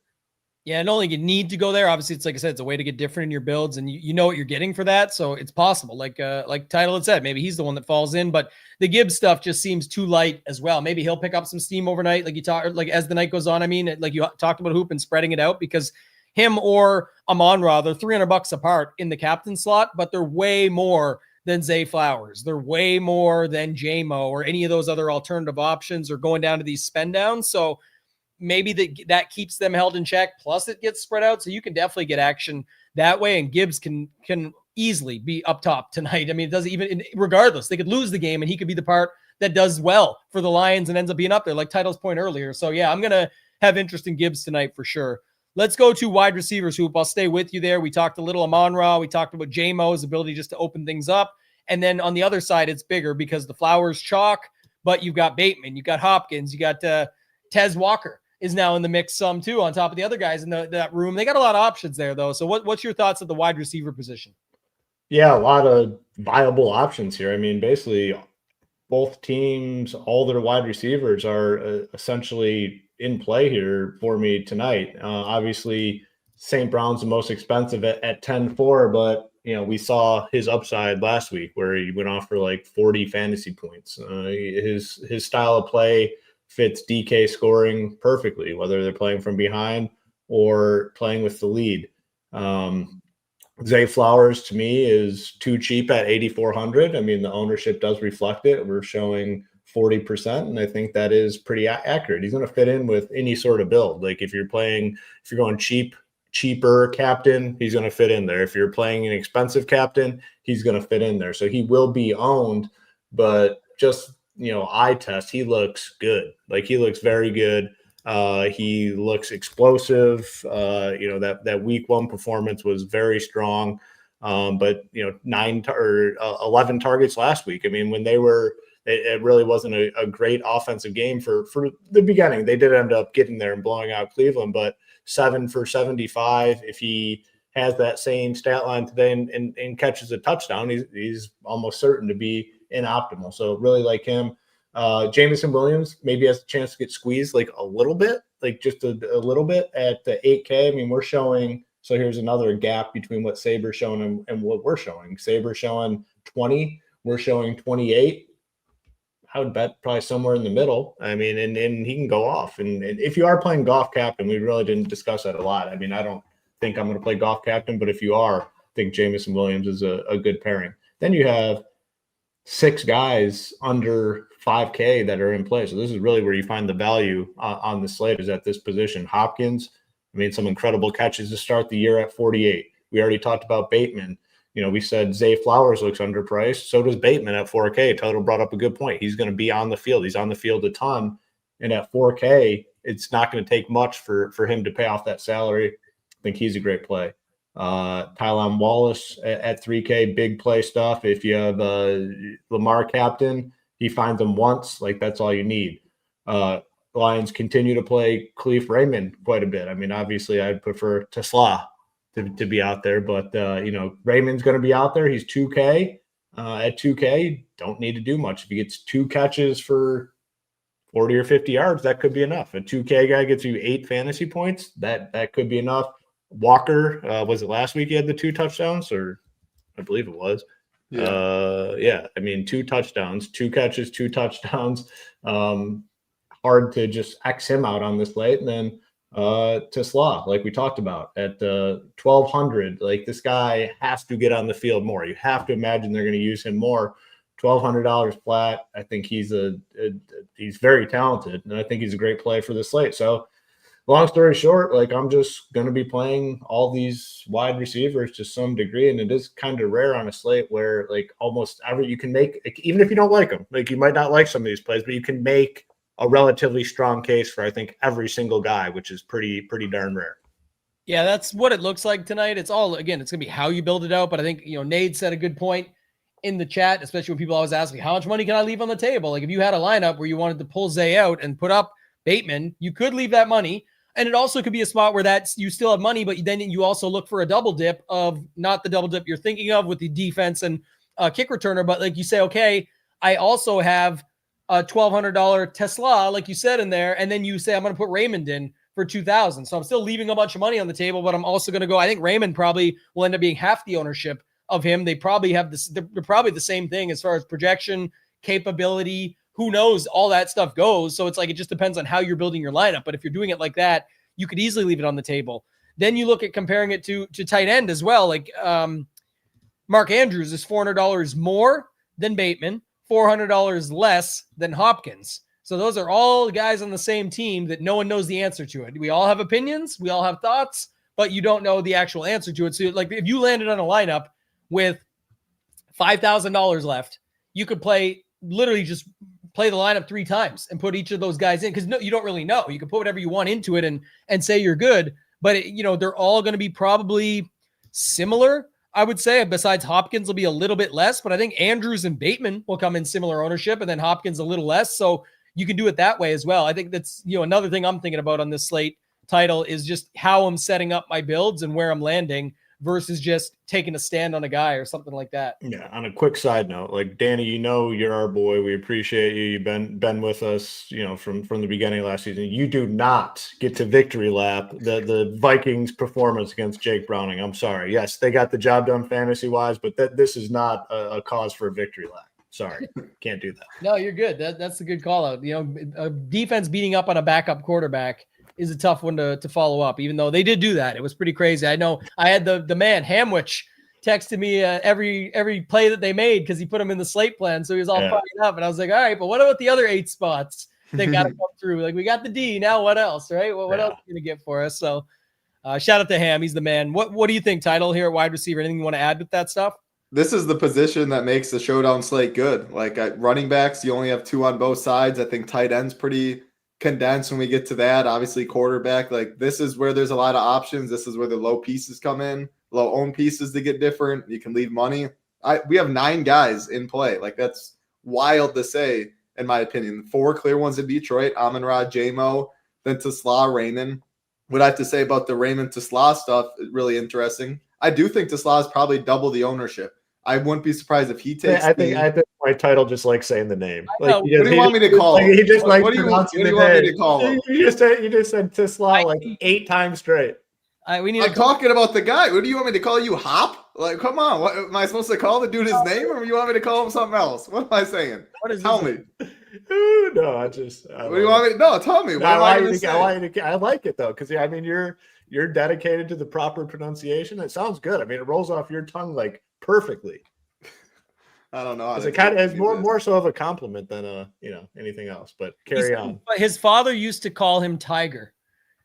Yeah, and only you need to go there. Obviously, it's like I said, it's a way to get different in your builds, and you know what you're getting for that. So it's possible. Like Title had said, maybe he's the one that falls in, but the Gibbs stuff just seems too light as well. Maybe he'll pick up some steam overnight, like you talk, like as the night goes on. I mean, like you talked about Hoop and spreading it out, because him or Amon-Ra, they're $300 apart in the captain slot, but they're way more than Zay Flowers. They're way more than JMO or any of those other alternative options, or going down to these spend downs. So maybe that keeps them held in check. Plus it gets spread out. So you can definitely get action that way. And Gibbs can easily be up top tonight. I mean, it doesn't even, regardless, they could lose the game and he could be the part that does well for the Lions and ends up being up there, like Title's point earlier. So yeah, I'm going to have interest in Gibbs tonight for sure. Let's go to wide receivers, Hoop. I'll stay with you there. We talked a little Amon-Ra. We talked about JMO's ability just to open things up. And then on the other side, it's bigger because the Flowers chalk, but you've got Bateman, you've got Hopkins, you got Tez Walker is now in the mix some too, on top of the other guys in that room. They got a lot of options there though. So what's your thoughts at the wide receiver position? Yeah, a lot of viable options here. I mean, basically both teams, all their wide receivers are essentially in play here for me tonight. Obviously St. Brown's the most expensive at 10-4, but we saw his upside last week where he went off for like 40 fantasy points. His style of play fits DK scoring perfectly, whether they're playing from behind or playing with the lead. Zay Flowers to me is too cheap at 8,400. I mean, the ownership does reflect it. We're showing 40%, and I think that is pretty accurate. He's going to fit in with any sort of build. Like if you're going cheaper captain, he's going to fit in there. If you're playing an expensive captain, he's going to fit in there. So he will be owned, but just eye test, he looks good. Like he looks very good. He looks explosive. That week 1 performance was very strong. But 9 or 11 targets last week. I mean, when it really wasn't a great offensive game for the beginning. They did end up getting there and blowing out Cleveland, but 7 for 75. If he has that same stat line today and catches a touchdown, he's almost certain to be inoptimal. So really like him. Jameson Williams maybe has a chance to get squeezed like a little bit, like just a little bit at the 8K. I mean, we're showing, so here's another gap between what Saber's showing and what we're showing. Saber's showing 20, we're showing 28. I would bet probably somewhere in the middle. I mean, and he can go off. And if you are playing golf captain, we really didn't discuss that a lot. I mean, I don't think I'm going to play golf captain, but if you are, I think Jameson Williams is a good pairing. Then you have 6 guys under 5K that are in play. So this is really where you find the value on the slate, is at this position. Hopkins, I mean, some incredible catches to start the year at 48. We already talked about Bateman. We said Zay Flowers looks underpriced. So does Bateman at 4K. Total brought up a good point. He's going to be on the field. He's on the field a ton. And at 4K, it's not going to take much for him to pay off that salary. I think he's a great play. Tylan Wallace at 3K, big play stuff. If you have Lamar captain, he finds them once, like that's all you need. Lions continue to play Khalif Raymond quite a bit. I mean, obviously I'd prefer Tesla to be out there, but Raymond's going to be out there. He's 2K. At 2K, don't need to do much. If he gets 2 catches for 40 or 50 yards, that could be enough. A 2K guy gets you 8 fantasy points. That could be enough. Walker, was it last week he had the 2 touchdowns, or I believe it was. Yeah. I mean, 2 touchdowns, 2 catches, 2 touchdowns. Hard to just X him out on this late. And then Tesla, like we talked about at 1,200. Like this guy has to get on the field more. You have to imagine they're going to use him more. $1,200 flat. I think he's he's very talented, and I think he's a great play for the slate. So, long story short, like I'm just going to be playing all these wide receivers to some degree, and it is kind of rare on a slate where like almost every you can make, even if you don't like them, like you might not like some of these plays, but you can make a relatively strong case for I think every single guy, which is pretty darn rare. Yeah, that's what it looks like tonight. It's all, again, it's gonna be how you build it out. But I think Nate said a good point in the chat, especially when people always ask me, how much money can I leave on the table? Like if you had a lineup where you wanted to pull Zay out and put up Bateman, you could leave that money. And it also could be a spot where you still have money, but then you also look for a double dip of not the double dip you're thinking of with the defense and kick returner. But like you say, okay, I also have a $1,200 Tesla, like you said in there. And then you say, I'm going to put Raymond in for 2,000. So I'm still leaving a bunch of money on the table, but I'm also going to go, I think Raymond probably will end up being half the ownership of him. They probably have this. They're probably the same thing as far as projection, capability, who knows, all that stuff goes. So it's like, it just depends on how you're building your lineup. But if you're doing it like that, you could easily leave it on the table. Then you look at comparing it to tight end as well. Like Mark Andrews is $400 more than Bateman, $400 less than Hopkins. So those are all guys on the same team that no one knows the answer to it. We all have opinions. We all have thoughts, but you don't know the actual answer to it. So like if you landed on a lineup with $5,000 left, you could literally just play the lineup 3 times and put each of those guys in. Cause no, you don't really know. You can put whatever you want into it and say you're good, but they're all going to be probably similar. I would say besides Hopkins will be a little bit less, but I think Andrews and Bateman will come in similar ownership and then Hopkins a little less. So you can do it that way as well. I think that's, another thing I'm thinking about on this slate title is just how I'm setting up my builds and where I'm landing versus just taking a stand on a guy or something like that. Yeah. On a quick side note, like Danny, you're our boy. We appreciate you. You've been with us, from the beginning of last season. You do not get to victory lap the Vikings performance against Jake Browning. I'm sorry. Yes, they got the job done fantasy wise, but this is not a cause for a victory lap. Sorry, can't do that. No, you're good. That's a good call out. A defense beating up on a backup quarterback is a tough one to follow up, even though they did do that. It was pretty crazy. I know I had the man Hamwich texted me every play that they made because he put them in the slate plan. So he was all fired up. And I was like, all right, but what about the other 8 spots that got to come through? Like we got the D, now what else, right? Well, what else are you going to get for us? So shout out to Ham. He's the man. What do you think, title here at wide receiver? Anything you want to add with that stuff? This is the position that makes the showdown slate good. Like at running backs, you only have 2 on both sides. I think tight end's pretty condensed when we get to that. Obviously, quarterback, like this is where there's a lot of options. This is where the low pieces come in, low owned pieces to get different. You can leave money. We have 9 guys in play. Like that's wild to say, in my opinion. 4 clear ones in Detroit: Amon-Ra, J-Mo, then Tesla, Raymond. What I have to say about the Raymond Tesla stuff is really interesting. I do think Tesla is probably double the ownership. I wouldn't be surprised if he takes. I think my title just like saying the name. Like, what do you want me to call him? He just what do you want me to call him? You just said Tesla like 8 times straight. I'm talking about the guy. What do you want me to call you? Hop? Like, come on. What am I supposed to call the dude his name, or you want me to call him something else? What am I saying? Tell me. No, what do you want me? No, tell me. I like it though, because I mean you're dedicated to the proper pronunciation. It sounds good. I mean, it rolls off your tongue like perfectly. I don't know. It kind of is more so of a compliment than anything else. But carry on. His father used to call him Tiger.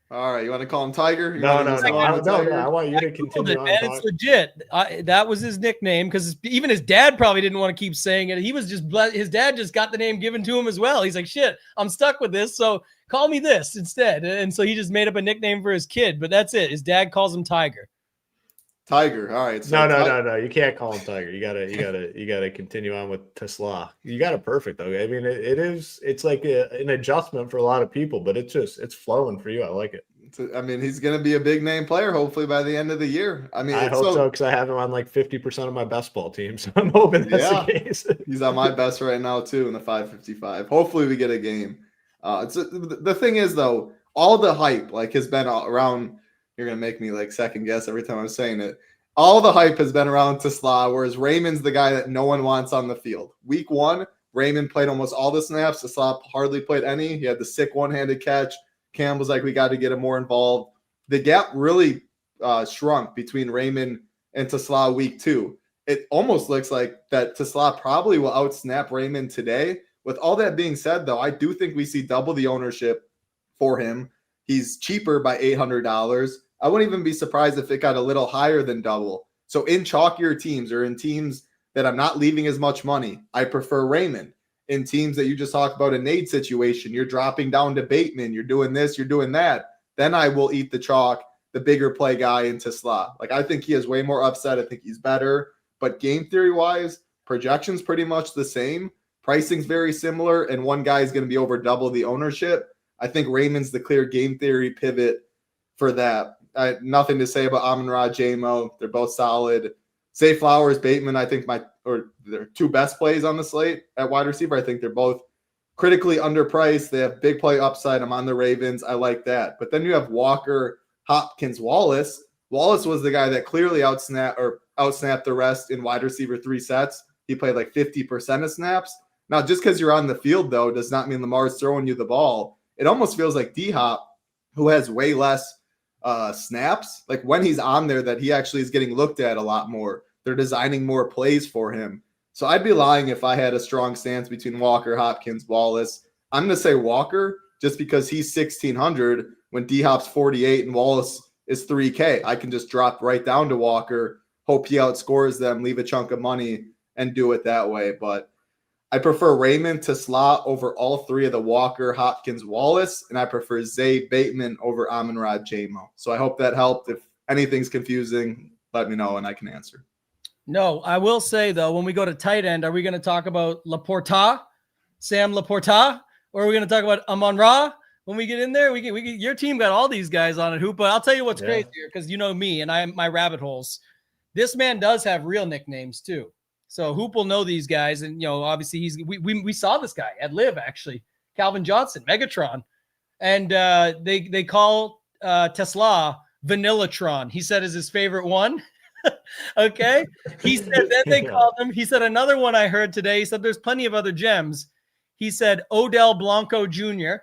All right, you want to call him Tiger? No. I want you to continue on. It's legit. That was his nickname because even his dad probably didn't want to keep saying it. He was just his dad just got the name given to him as well. He's like, shit, I'm stuck with this, so call me this instead. And so he just made up a nickname for his kid. But that's it. His dad calls him Tiger. Tiger. All right. So no. You can't call him Tiger. You gotta continue on with Tesla. You got it perfect though. I mean, it's like an adjustment for a lot of people, but it's flowing for you. I like it. I mean, he's gonna be a big name player hopefully by the end of the year. I mean, I hope so because I have him on like 50% of my best ball teams. So I'm hoping that's the case. He's on my best right now too in the 555. Hopefully we get a game. The thing is though, all the hype has been around. You're going to make me second guess every time I'm saying it. All the hype has been around Tesla, whereas Raymond's the guy that no one wants on the field. Week 1, Raymond played almost all the snaps. Tesla hardly played any. He had the sick one-handed catch Cam was like, we got to get him more involved. The gap really shrunk between Raymond and Tesla week 2. It almost looks like that Tesla probably will outsnap Raymond today. With all that being said, though, I do think we see double the ownership for him. He's cheaper by $800. I wouldn't even be surprised if it got a little higher than double. So in chalkier teams or in teams that I'm not leaving as much money, I prefer Raymond. In teams that you just talked about a Nate situation, you're dropping down to Bateman, you're doing this, you're doing that, then I will eat the chalk, the bigger play guy in Tesla. Like, I think he has way more upside. I think he's better. But game theory-wise, projection's pretty much the same. Pricing's very similar, and one guy is going to be over double the ownership. I think Raymond's the clear game theory pivot for that. Nothing to say about Amon-Ra, J-Mo. They're both solid. Zay Flowers, Bateman, I think they're two best plays on the slate at wide receiver. I think they're both critically underpriced. They have big play upside. I'm on the Ravens. I like that. But then you have Walker, Hopkins, Wallace. Wallace was the guy that clearly outsnapped the rest in wide receiver 3 sets. He played like 50% of snaps. Now, just because you're on the field, though, does not mean Lamar's throwing you the ball. It almost feels like D-Hop, who has way less snaps, like when he's on there, that he actually is getting looked at a lot more. They're designing more plays for him. So I'd be lying if I had a strong stance between Walker, Hopkins, Wallace. I'm going to say Walker just because he's 1,600 when D-Hop's 48 and Wallace is 3K. I can just drop right down to Walker, hope he outscores them, leave a chunk of money, and do it that way. But I prefer Raymond to slot over all 3 of the Walker, Hopkins, Wallace, and I prefer Zay Bateman over Amon-Ra, J-Mo. So I hope that helped. If anything's confusing, let me know and I can answer. No, I will say, though, when we go to tight end, are we going to talk about Sam Laporta, or are we going to talk about Amon-Ra when we get in there? Your team got all these guys on it, Hoop, but I'll tell you what's crazy here, because you know me and my rabbit holes. This man does have real nicknames, too. So Hoop will know these guys, and obviously we saw this guy at Live, actually, Calvin Johnson, Megatron, and they call Tesla Vanillatron. He said is his favorite one. Okay, he said then they called him. He said another one I heard today. He said there's plenty of other gems. He said Odell Blanco Jr.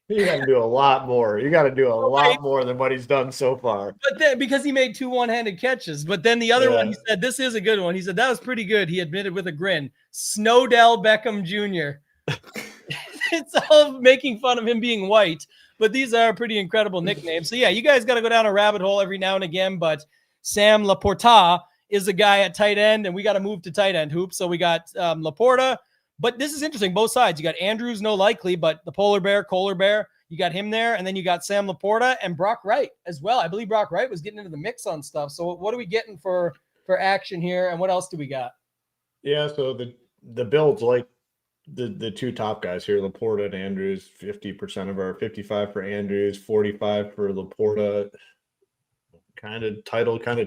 You got to do a lot more. You got to do a lot more than what he's done so far. But then, because he made 2 one-handed catches. But then the other one, he said, this is a good one. He said, that was pretty good. He admitted with a grin. Snowdell Beckham Jr. It's all making fun of him being white. But these are pretty incredible nicknames. So, yeah, you guys got to go down a rabbit hole every now and again. But Sam Laporta is a guy at tight end, and we got to move to tight end, Hoop. So we got Laporta. But this is interesting, both sides. You got Andrews, no likely, but the Kohler Bear, you got him there, and then you got Sam Laporta and Brock Wright as well. I believe Brock Wright was getting into the mix on stuff. So what are we getting for action here, and what else do we got? Yeah, so the builds, like the 2 top guys here, Laporta and Andrews, 50% of our 55 for Andrews, 45 for Laporta. Kind of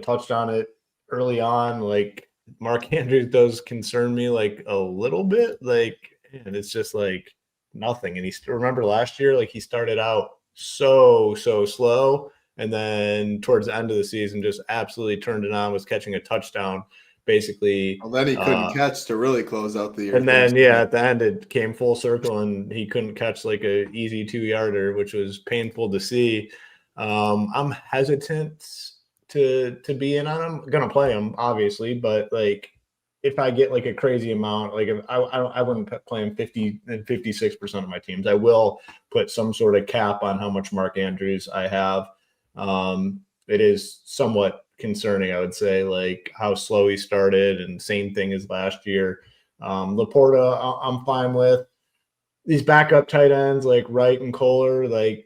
touched on it early on. Like, Mark Andrews does concern me like a little bit, like, and it's just like nothing. And remember last year, like, he started out so slow, and then towards the end of the season just absolutely turned it on, was catching a touchdown basically. Well, then he couldn't catch to really close out the year. And then at the end it came full circle and he couldn't catch like a easy 2-yarder, which was painful to see. I'm hesitant to be in on him. I'm gonna play him obviously, but like if I get like a crazy amount, like if I wouldn't play him 50 and 56% of my teams. I will put some sort of cap on how much Mark Andrews I have. It is somewhat concerning, I would say, like how slow he started, and same thing as last year. Laporta, I'm fine with. These backup tight ends like Wright and Kohler, like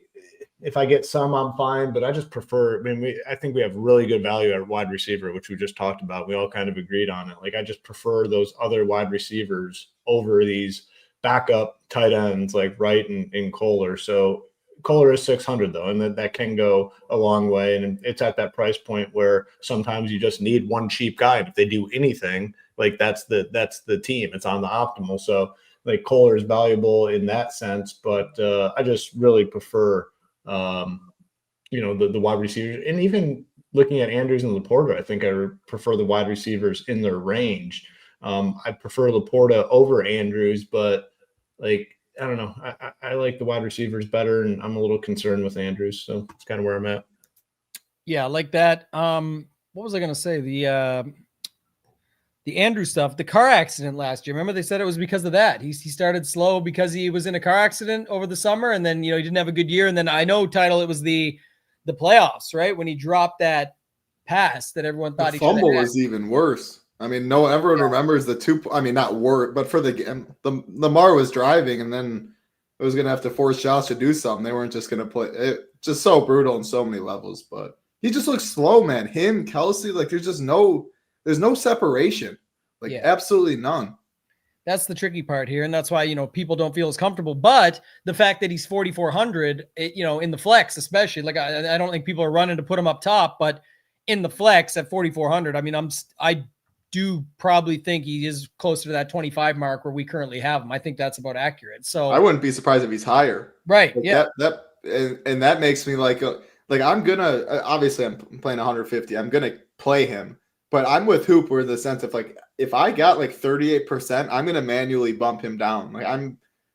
if I get some, I'm fine, but I just prefer. I mean, I think we have really good value at wide receiver, which we just talked about. We all kind of agreed on it. Like, I just prefer those other wide receivers over these backup tight ends like Wright and Kohler. So Kohler is 600 though, and that can go a long way. And it's at that price point where sometimes you just need one cheap guy. And if they do anything, like that's the team. It's on the optimal. So like Kohler is valuable in that sense, but I just really prefer the wide receivers. And even looking at Andrews and Laporta, I think I prefer the wide receivers in their range. I prefer Laporta over Andrews, but like I don't know. I like the wide receivers better, and I'm a little concerned with Andrews. So it's kind of where I'm at. Yeah, I like that. What was I going to say? The Andrew stuff, the car accident last year. Remember they said it was because of that. He started slow because he was in a car accident over the summer, and then he didn't have a good year. And then I know it was the playoffs, right? When he dropped that pass that everyone thought the fumble was even worse. I mean, everyone remembers the two. I mean, not worse, but for the game, the Lamar was driving, and then it was going to have to force Josh to do something. They weren't just going to play. It just so brutal on so many levels. But he just looks slow, man. Him, Kelsey, like there's no separation, like absolutely none. That's the tricky part here, and that's why people don't feel as comfortable. But the fact that he's 4,400, in the flex, especially, like I don't think people are running to put him up top, but in the flex at 4,400, I mean, I do probably think he is closer to that 25 mark where we currently have him. I think that's about accurate. So I wouldn't be surprised if he's higher. Right. Like yeah. And that makes me like I'm gonna obviously I'm playing 150. I'm gonna play him, but I'm with Hooper in the sense of like if I got like 38%, I'm gonna manually bump him down. Like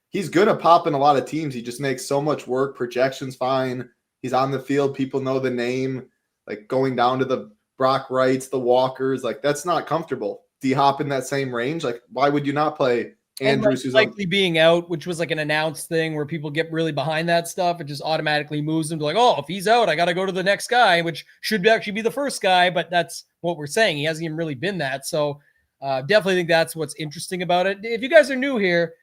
he's gonna pop in a lot of teams. He just makes so much work. Projections fine. He's on the field. People know the name. Like going down to the Brock Wrights, the Walkers, like that's not comfortable. D-Hop in that same range. Like, why would you not play Andrews? Who's likely being out, which was like an announced thing where people get really behind that stuff. It just automatically moves them to like, oh, if he's out, I got to go to the next guy, which should actually be the first guy. But that's what we're saying. He hasn't even really been that. So definitely think that's what's interesting about it. If you guys are new here,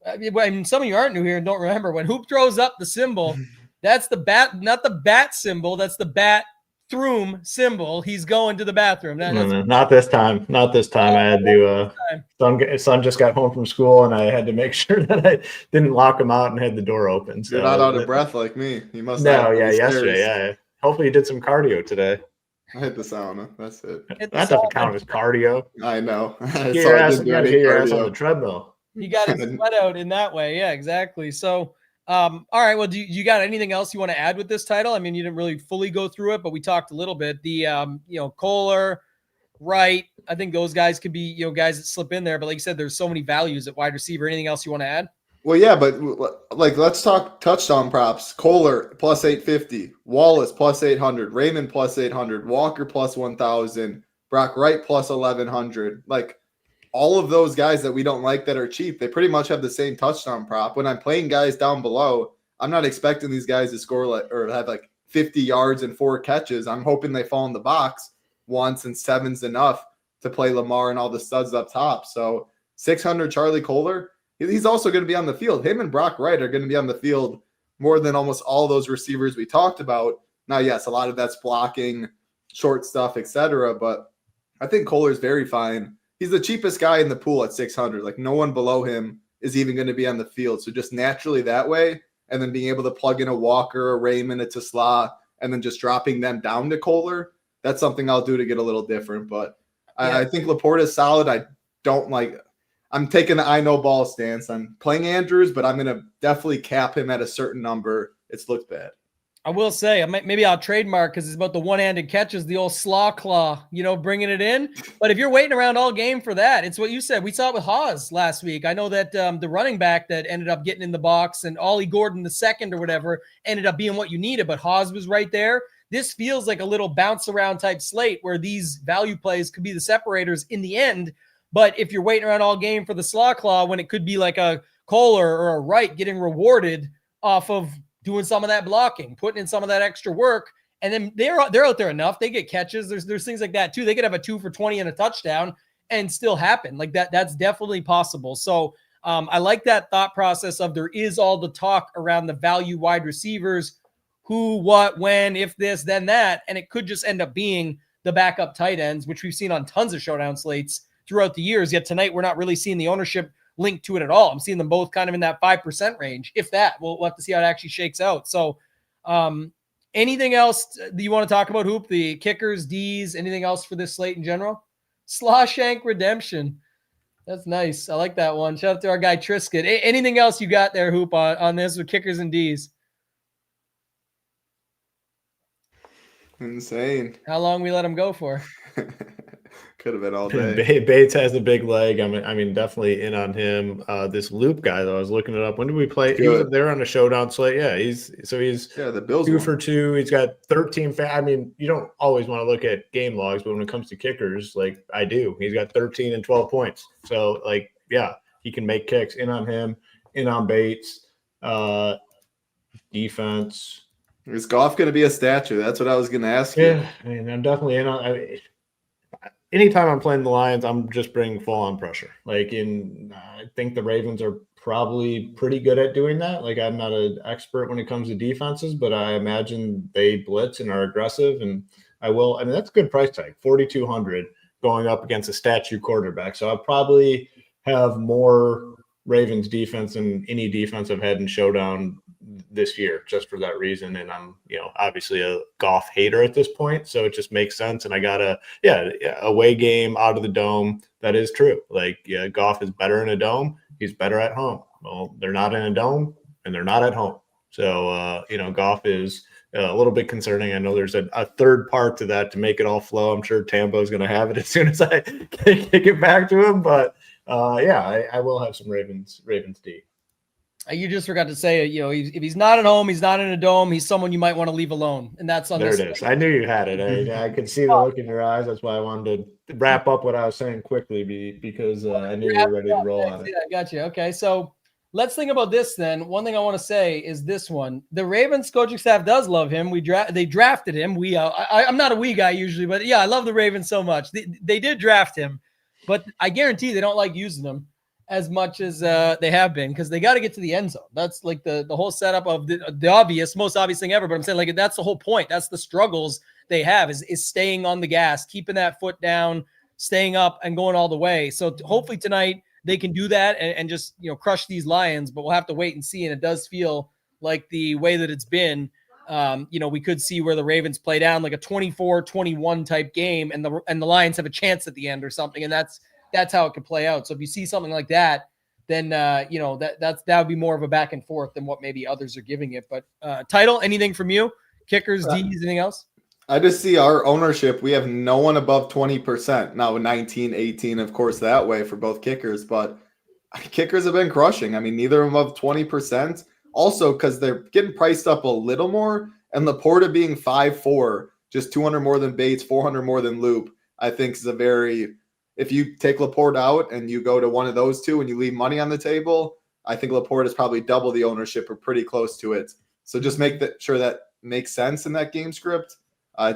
I mean, some of you aren't new here and don't remember when Hoop throws up the symbol, that's the bat, not the bat symbol. That's the bat Throom symbol. He's going to the bathroom. No, not this time. Not this time. I had to. Son just got home from school, and I had to make sure that I didn't lock him out and had the door open. So you're not out of breath like me. You must. No, yesterday. Yeah. Hopefully, you did some cardio today. I hit the sauna. That's it. That doesn't count as cardio. I know. Get your ass on the treadmill. You got his sweat out in that way. Yeah, exactly. So. All right. Well, do you got anything else you want to add with this title? I mean, you didn't really fully go through it, but we talked a little bit. The Kohler, Wright. I think those guys could be guys that slip in there. But like you said, there's so many values at wide receiver. Anything else you want to add? Well, yeah, but like let's talk touchdown props. Kohler plus 850, Wallace plus 800, Raymond plus 800, Walker plus 1,000, Brock Wright plus 1,100. Like. All of those guys that we don't like that are cheap, they pretty much have the same touchdown prop. When I'm playing guys down below, I'm not expecting these guys to score or have like 50 yards and 4 catches. I'm hoping they fall in the box once, and 7's enough to play Lamar and all the studs up top. So 600 Charlie Kohler, he's also going to be on the field. Him and Brock Wright are going to be on the field more than almost all those receivers we talked about. Now, yes, a lot of that's blocking, short stuff, etc. But I think Kohler's very fine. He's the cheapest guy in the pool at 600. Like no one below him is even going to be on the field. So just naturally that way, and then being able to plug in a Walker, a Raymond, a Tesla, and then just dropping them down to Kohler, that's something I'll do to get a little different. But I think Laporta is solid. I'm taking the I know ball stance. I'm playing Andrews, but I'm going to definitely cap him at a certain number. It's looked bad. I will say, maybe I'll trademark because it's about the one-handed catches, the old slaw claw, bringing it in. But if you're waiting around all game for that, it's what you said. We saw it with Haas last week. I know that the running back that ended up getting in the box and Ollie Gordon the second or whatever ended up being what you needed, but Haas was right there. This feels like a little bounce around type slate where these value plays could be the separators in the end. But if you're waiting around all game for the slaw claw, when it could be like a Kohler or a Wright getting rewarded off of doing some of that blocking, putting in some of that extra work, and then they're out there enough. They get catches. There's things like that too. They could have a 2 for 20 and a touchdown and still happen like that. That's definitely possible. So I like that thought process of there is all the talk around the value wide receivers, who, what, when, if this, then that, and it could just end up being the backup tight ends, which we've seen on tons of showdown slates throughout the years. Yet tonight we're not really seeing the ownership linked to it at all. I'm seeing them both kind of in that 5% range, if that. We'll have to see how it actually shakes out. So anything else that you want to talk about, Hoop? The kickers, D's, anything else for this slate in general? Slawshank Redemption. That's nice. I like that one. Shout out to our guy Trisket. Anything else you got there, Hoop, on this with kickers and D's? Insane. How long we let him go for? Could have been all day. Bates has a big leg. I mean, definitely in on him. This Loop guy, though, I was looking it up. When did we play? He was there on the showdown slate. Yeah, he's the Bills 2 for 2. He's got 13. I mean, you don't always want to look at game logs, but when it comes to kickers, like I do, he's got 13 and 12 points. So, like, yeah, he can make kicks. In on him, in on Bates. Defense. Is Goff going to be a statue? That's what I was going to ask you. Yeah, I mean, I'm definitely in on. Anytime I'm playing the Lions, I'm just bringing full-on pressure. Like I think the Ravens are probably pretty good at doing that. Like I'm not an expert when it comes to defenses, but I imagine they blitz and are aggressive. And I mean, that's a good price tag, 4,200 going up against a statue quarterback. So I'll probably have more Ravens defense than any defense I've had in Showdown this year, just for that reason. And I'm, obviously a Goff hater at this point, so it just makes sense. And I got away game out of the dome. That is true. Like, yeah, Goff is better in a dome. He's better at home. Well, they're not in a dome and they're not at home. So, Goff is a little bit concerning. I know there's a third part to that to make it all flow. I'm sure Tambo is going to have it as soon as I kick it back to him. But I will have some Ravens D. You just forgot to say, if he's not at home, he's not in a dome, he's someone you might want to leave alone. And that's on there it is. I knew you had it. I could see the look in your eyes. That's why I wanted to wrap up what I was saying quickly because I knew you were ready to roll on it. I got you. Okay, so let's think about this then. One thing I want to say is this one. The Ravens coaching staff does love him. They drafted him. I'm not a we guy usually, but yeah, I love the Ravens so much. They did draft him, but I guarantee they don't like using him as much as they have been, because they got to get to the end zone. That's like the whole setup of the most obvious thing ever. But I'm saying, like, that's the whole point. That's the struggles they have is staying on the gas, keeping that foot down, staying up and going all the way. So hopefully tonight they can do that and just, crush these Lions, but we'll have to wait and see. And it does feel like the way that it's been, we could see where the Ravens play down like a 24-21 type game and the Lions have a chance at the end or something. And that's how it could play out. So if you see something like that, then that would be more of a back and forth than what maybe others are giving it. But title, anything from you? Kickers, D's, anything else? I just see our ownership. We have no one above 20%. Now 19, 18, of course, that way for both kickers. But kickers have been crushing. I mean, neither of them above 20%. Also, because they're getting priced up a little more. And Laporta being 5'4", just 200 more than Bates, 400 more than Loop, I think is a very... If you take Laporte out and you go to one of those two and you leave money on the table, I think Laporte is probably double the ownership or pretty close to it. So just make sure that makes sense in that game script.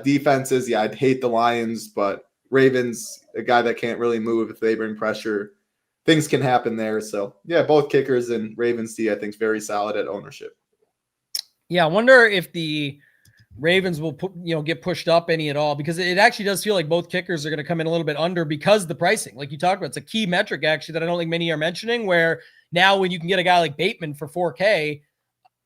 Defenses, I'd hate the Lions, but Ravens, a guy that can't really move if they bring pressure. Things can happen there. So, both kickers and Ravens D, I think, is very solid at ownership. Yeah, I wonder if the Ravens will get pushed up any at all, because it actually does feel like both kickers are going to come in a little bit under because the pricing, like you talked about, it's a key metric actually that I don't think many are mentioning, where now when you can get a guy like Bateman for 4K,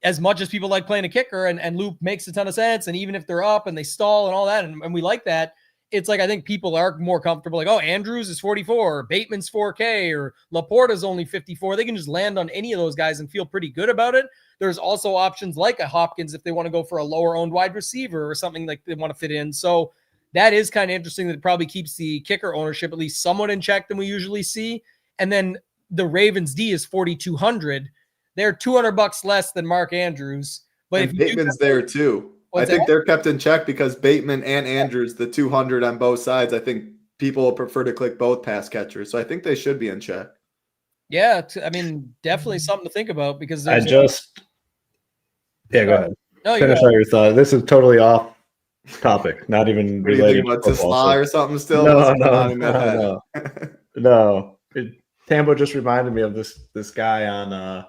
as much as people like playing a kicker and Loop makes a ton of sense. And even if they're up and they stall and all that, and we like that, it's like, I think people are more comfortable. Like, oh, Andrews is 44, or Bateman's 4K, or Laporta's only 54. They can just land on any of those guys and feel pretty good about it. There's also options like a Hopkins if they want to go for a lower owned wide receiver or something like they want to fit in. So that is kind of interesting. That probably keeps the kicker ownership at least somewhat in check than we usually see. And then the Ravens D is 4,200. They're $200 less than Mark Andrews. But and if Bateman's there too. I think they're kept in check because Bateman and Andrews, the 200 on both sides, I think people will prefer to click both pass catchers. So I think they should be in check. Yeah, I mean, definitely something to think about, because go ahead. No, finish out your thought. This is totally off topic, not even related to football. Or something still? No. Tambo just reminded me of this guy on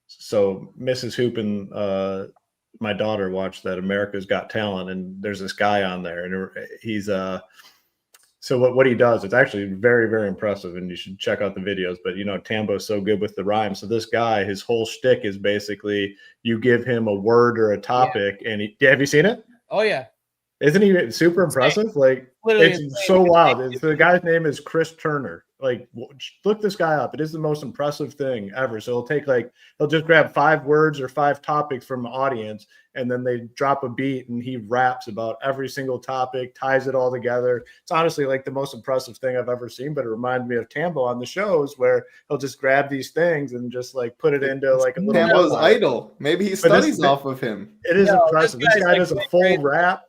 so Mrs. Hoop and my daughter watched that America's Got Talent, and there's this guy on there, and he's so what he does, it's actually very, very impressive, and you should check out the videos. But Tambo's so good with the rhyme. So this guy, his whole shtick is basically you give him a word or a topic, and have you seen it? Oh yeah. Isn't he super impressive? Like, Literally it's insane. so wild. The guy's name is Chris Turner. Like, look this guy up. It is the most impressive thing ever. So he'll just grab 5 words or 5 topics from the audience, and then they drop a beat, and he raps about every single topic, ties it all together. It's honestly like the most impressive thing I've ever seen, but it reminded me of Tambo on the shows where he'll just grab these things and just like put it into like a little Tambo's outline. idol. Maybe he studies off of him. It is impressive. This guy like does a full rap.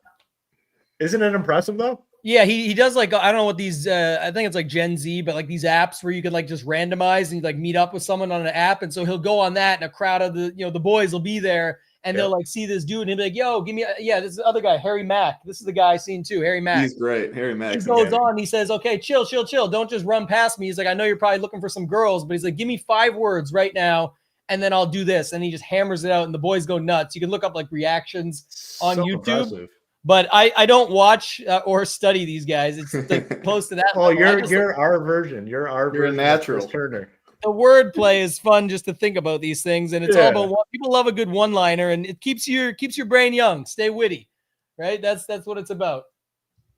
Isn't it impressive though? Yeah, he does like, I don't know what these I think it's like Gen Z, but like these apps where you can like just randomize and you like meet up with someone on an app, and so he'll go on that, and a crowd of the boys will be there, and they'll like see this dude, and he'll be like, "Yo, give me this is the other guy, Harry Mack. This is the guy I seen too, Harry Mack. He's great, Harry Mack." He goes on, he says, "Okay, chill. Don't just run past me." He's like, "I know you're probably looking for some girls, but he's like, give me 5 words right now, and then I'll do this." And he just hammers it out, and the boys go nuts. You can look up like reactions on YouTube. Impressive. But I don't watch or study these guys. It's like close to that. Oh, you're our version. You're a natural. Turner. The wordplay is fun just to think about these things, and it's all about people love a good one-liner, and it keeps your brain young. Stay witty, right? That's what it's about.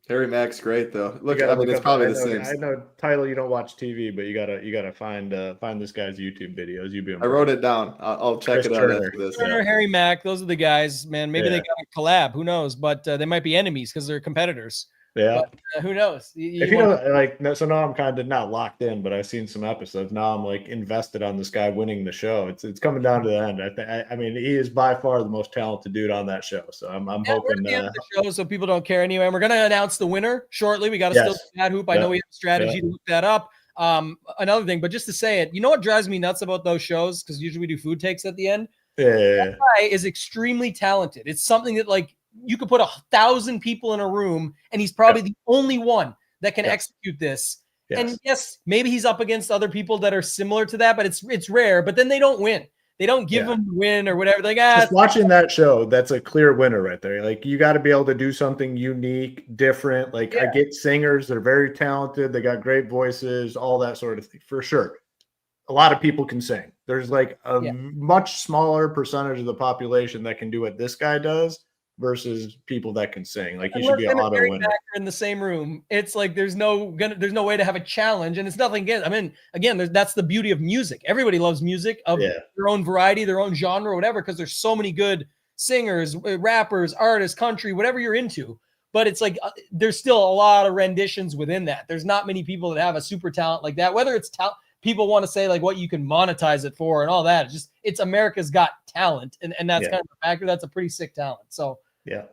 Harry Mack's great though. Look, I mean, it's probably the same. I know, Tyler, you don't watch TV, but you gotta find this guy's YouTube videos. I wrote it down. I'll check it out after this. Turner, Harry Mack, those are the guys, man. Maybe they got a collab. Who knows? But they might be enemies because they're competitors. Yeah. But, who knows? So now I'm kind of not locked in, but I've seen some episodes. Now I'm like invested on this guy winning the show. It's coming down to the end. I mean, he is by far the most talented dude on that show. So I'm hoping. We're at the end of the show, so people don't care anyway. And we're going to announce the winner shortly. We got to still do that hoop. I know we have a strategy to look that up. Another thing, but just to say it, you know what drives me nuts about those shows? Because usually we do food takes at the end. That guy is extremely talented. It's something that like you could put 1,000 people in a room, and he's probably the only one that can execute this. Yes. And yes, maybe he's up against other people that are similar to that, but it's rare. But then they don't win. They don't give him the win or whatever. Like, just watching that show, that's a clear winner right there. Like, you got to be able to do something unique, different. Like, I get singers; they're very talented. They got great voices, all that sort of thing for sure. A lot of people can sing. There's like a much smaller percentage of the population that can do what this guy does versus people that can sing. Like, he should be an auto winner. In the same room, it's like there's no way to have a challenge, and it's nothing against. I mean, again, that's the beauty of music. Everybody loves music of their own variety, their own genre, whatever, because there's so many good singers, rappers, artists, country, whatever you're into. But it's like there's still a lot of renditions within that. There's not many people that have a super talent like that. Whether it's people want to say like what you can monetize it for and all that. It's America's Got Talent, and that's kind of a factor. That's a pretty sick talent. So. Yeah.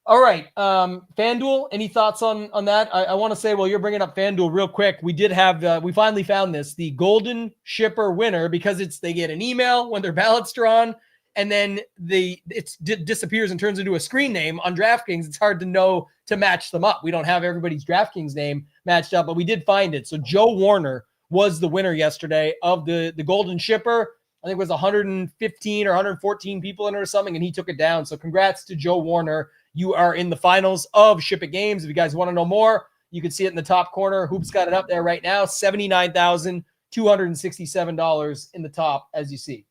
All right. FanDuel, any thoughts on that? I want to say, well, you're bringing up FanDuel real quick. We did have, we finally found the Golden Shipper winner, because they get an email when their ballot's drawn, and then it disappears and turns into a screen name on DraftKings. It's hard to know to match them up. We don't have everybody's DraftKings name matched up, but we did find it. So Joe Warner was the winner yesterday of the Golden Shipper. I think it was 115 or 114 people in it or something, and he took it down. So congrats to Joe Warner. You are in the finals of SHIPIT games. If you guys want to know more, you can see it in the top corner. Hoop's got it up there right now, $79,267 in the top, as you see.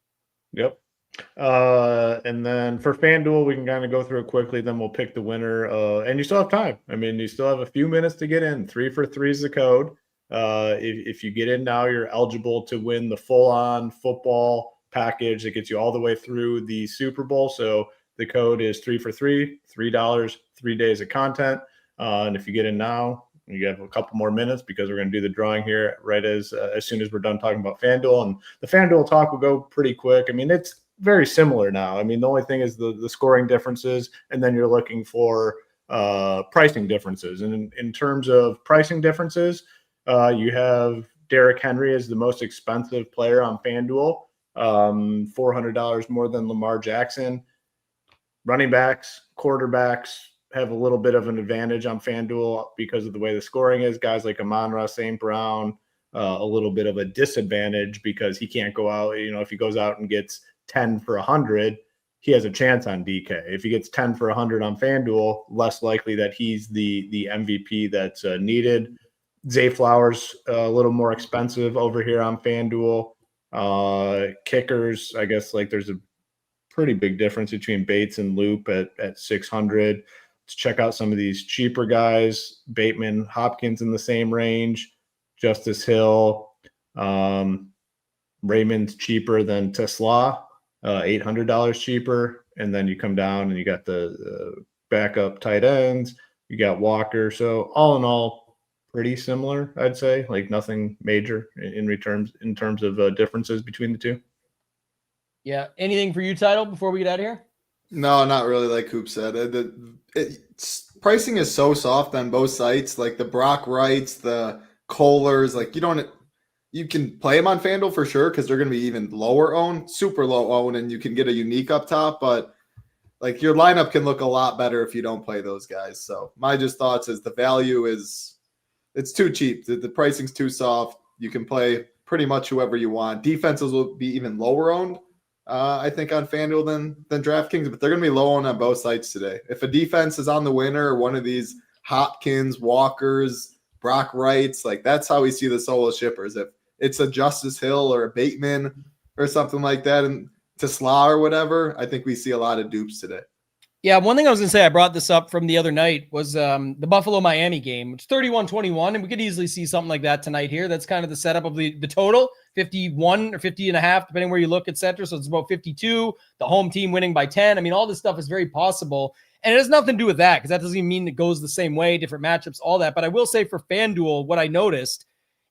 Yep. And then for FanDuel, we can kind of go through it quickly. Then we'll pick the winner. And you still have time. I mean, you still have a few minutes to get in. 3 for 3 is the code. If you get in now, you're eligible to win the full-on football package that gets you all the way through the Super Bowl. So the code is 3 for 3, $3, 3 days of content. And if you get in now, you have a couple more minutes, because we're going to do the drawing here right as soon as we're done talking about FanDuel. And the FanDuel talk will go pretty quick. I mean, it's very similar now. I mean, the only thing is the scoring differences, and then you're looking for pricing differences. And in terms of pricing differences, you have Derrick Henry as the most expensive player on FanDuel, $400 more than Lamar Jackson. Running backs, quarterbacks have a little bit of an advantage on FanDuel because of the way the scoring is. Guys like Amon-Ra St. Brown, a little bit of a disadvantage because he can't go out. You know, if he goes out and gets 10 for 100, he has a chance on DK. If he gets 10 for 100 on FanDuel, less likely that he's the MVP that's needed. Zay Flowers, a little more expensive over here on FanDuel. Kickers, I guess, like there's a pretty big difference between Bates and Loop at 600. check out some of these cheaper guys. Bateman, Hopkins in the same range. Justice Hill. Raymond's cheaper than Tesla, $800 cheaper. And then you come down and you got the backup tight ends. You got Walker. So all in all, pretty similar, I'd say. Like nothing major in terms of differences between the two. Yeah. Anything for you, Title, before we get out of here? No, not really. Like Coop said, pricing is so soft on both sites. Like the Brock Wrights, the Kohlers, like you can play them on FanDuel for sure because they're going to be even lower owned, super low owned, and you can get a unique up top. But like your lineup can look a lot better if you don't play those guys. So my just thoughts is the value it's too cheap. The pricing's too soft. You can play pretty much whoever you want. Defenses will be even lower owned, I think, on FanDuel than DraftKings, but they're going to be low owned on both sites today. If a defense is on the winner or one of these Hopkins, Walkers, Brock Wrights, like that's how we see the solo shippers. If it's a Justice Hill or a Bateman or something like that, and Tesla or whatever, I think we see a lot of dupes today. Yeah, one thing I was going to say, I brought this up from the other night, was the Buffalo-Miami game. It's 31-21, and we could easily see something like that tonight here. That's kind of the setup of the total, 51 or 50 and a half, depending where you look, et cetera. So it's about 52, the home team winning by 10. I mean, all this stuff is very possible, and it has nothing to do with that because that doesn't even mean it goes the same way, different matchups, all that. But I will say for FanDuel, what I noticed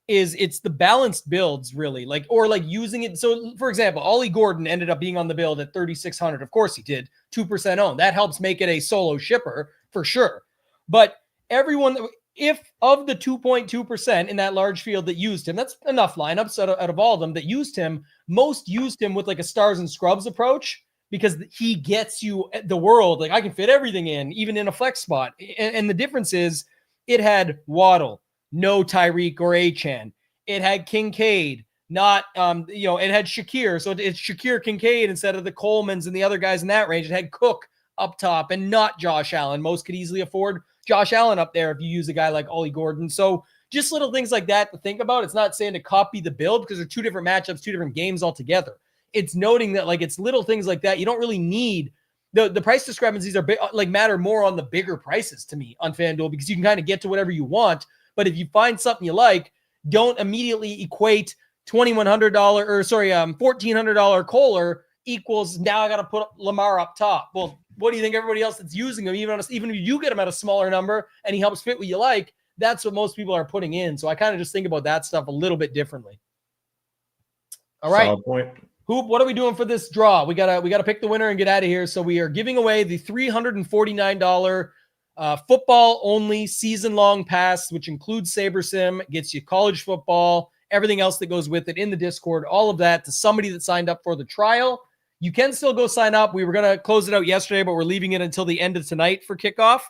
is it's the balanced builds really, like, or like using it. So for example, Ollie Gordon ended up being on the build at 3,600. Of course he did, 2% owned. That helps make it a solo shipper for sure. But everyone, if of the 2.2% in that large field that used him, that's enough lineups out of all of them that used him, most used him with like a stars and scrubs approach because he gets you the world. Like I can fit everything in, even in a flex spot. And the difference is it had Waddle, no Tyreek or Achane. It had Kincaid, not, it had Shakir. So it's Shakir Kincaid instead of the Colemans and the other guys in that range. It had Cook up top and not Josh Allen. Most could easily afford Josh Allen up there if you use a guy like Ollie Gordon. So just little things like that to think about. It's not saying to copy the build because they're two different matchups, two different games altogether. It's noting that like it's little things like that. You don't really need the price discrepancies are matter more on the bigger prices to me on FanDuel because you can kind of get to whatever you want. But if you find something you like, don't immediately equate $1,400 Kohler equals now I got to put Lamar up top. Well, what do you think everybody else that's using him, even if you get him at a smaller number and he helps fit what you like, that's what most people are putting in. So I kind of just think about that stuff a little bit differently. All right. Solid point. Hoop, what are we doing for this draw? We gotta pick the winner and get out of here. So we are giving away the $349 football only season-long pass, which includes SaberSim, gets you college football, everything else that goes with it in the Discord, all of that to somebody that signed up for the trial. You can still go sign up. We were going to close it out yesterday, but we're leaving it until the end of tonight for kickoff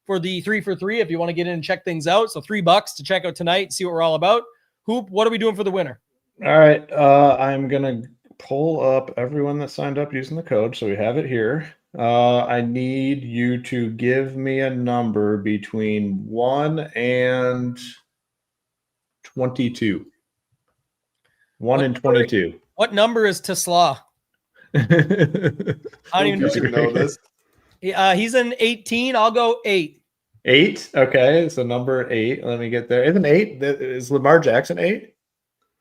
for the 3 for 3 if you want to get in and check things out. So $3 to check out tonight and see what we're all about. Hoop, what are we doing for the winner? All right. I'm going to pull up everyone that signed up using the code, so we have it here. I need you to give me a number between 1 and 22. 1 and 22. What number is Tesla? I don't even know this. He's an 18. I'll go 8. 8? Okay, so number 8. Let me get there. Isn't 8? Is Lamar Jackson 8?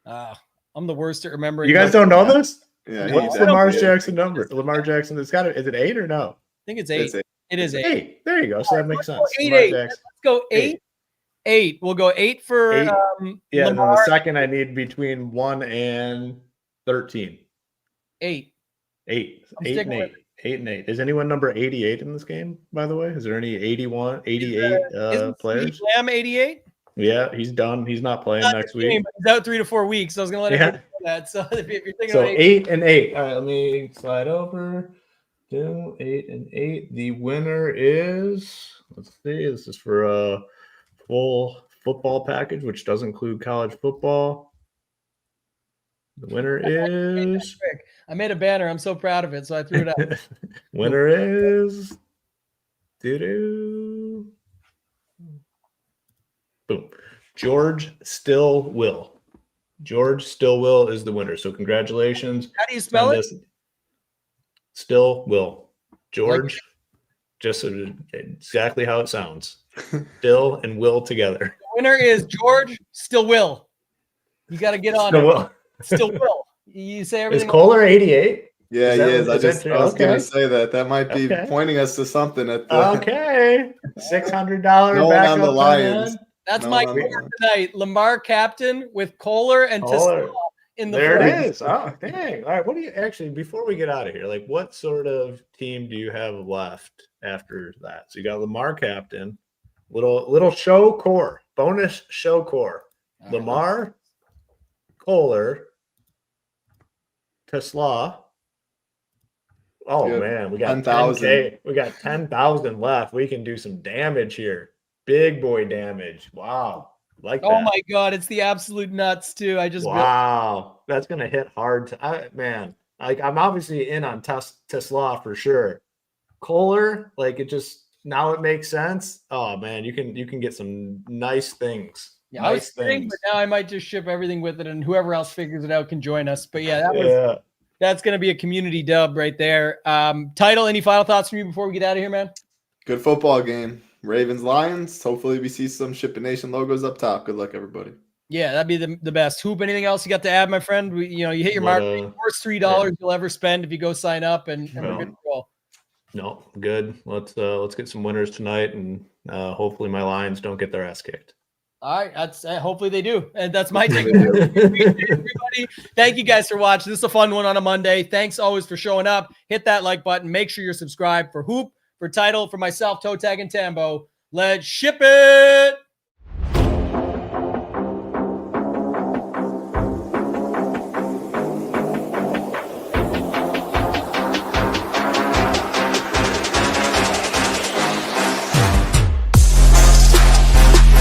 I'm the worst at remembering. You guys don't know this? Yeah. What's Lamar Jackson number? Lamar Jackson, is it 8 or no? I think it's 8. It is 8. 8. There you go. So that makes sense. 8. Let's go 8. 8. We'll go 8 for 8. Yeah, Lamar. and then the second I need between 1 and 13. 8. 8. 8 and 8. 8 and 8. Is anyone number 88 in this game, by the way? Is there any 81, 88 players? Lamb 88? Yeah, he's done. He's not playing next week. He's out 3 to 4 weeks. So I was going to let him know that. So if you're thinking so about 8 and 8. All right, let me slide over. 2, 8 and 8. The winner is, let's see, this is for a full football package, which does include college football. The winner is. I made a banner. I'm so proud of it. So I threw it out. Winner is. Doo-doo. Boom. George Stillwell. George Stillwell is the winner. So congratulations. How do you spell it? Stillwell. George Just exactly how it sounds. Still and will together. The winner is George. Still will. You got to get on Still it. will. Still will. You say everything. Is Kohler 88? Yeah, Is he that is. what- is that I was okay. gonna say that. That might be Okay. pointing us to something at the Okay. $600 No one on the backup Lions. in. That's No, my no, no. core tonight. Lamar captain with Kohler and Kohler. Tesla in the There front. it is. Oh, dang. All right. What do you actually, before we get out of here, like what sort of team do you have left after that? So you got Lamar captain, little show core, bonus show core. All right. Lamar, Kohler, Tesla. Oh Good. man, we got 10,000. 10K. We got 10,000 left. We can do some damage here. Big boy damage. Wow. Like that. Oh my God, it's the absolute nuts too. I just Wow. That's gonna hit hard. Man, like I'm obviously in on Tesla for sure. Kohler, like it just now it makes sense. Oh man, you can get some nice things. Yeah, I was Nice kidding, things. but now I might just ship everything with it, and whoever else figures it out can join us. But yeah, Yeah. that's going to be a community dub right there. Title, any final thoughts from you before we get out of here, man? good football game. Ravens Lions. Hopefully we see some SHIPIT Nation logos up top. Good luck, everybody. Yeah, that'd be the best. Hoop, anything else you got to add, my friend? You hit your mark. First $3 you'll ever spend if you go sign up, and we're good to go. No, good. Let's get some winners tonight, and hopefully my Lions don't get their ass kicked. All right, that's hopefully they do, and that's my take. Everybody, thank you guys for watching. This is a fun one on a Monday. Thanks always for showing up. Hit that like button. Make sure you're subscribed for Hoop, for Title, for myself, ToeTagginTambo. Let's ship it.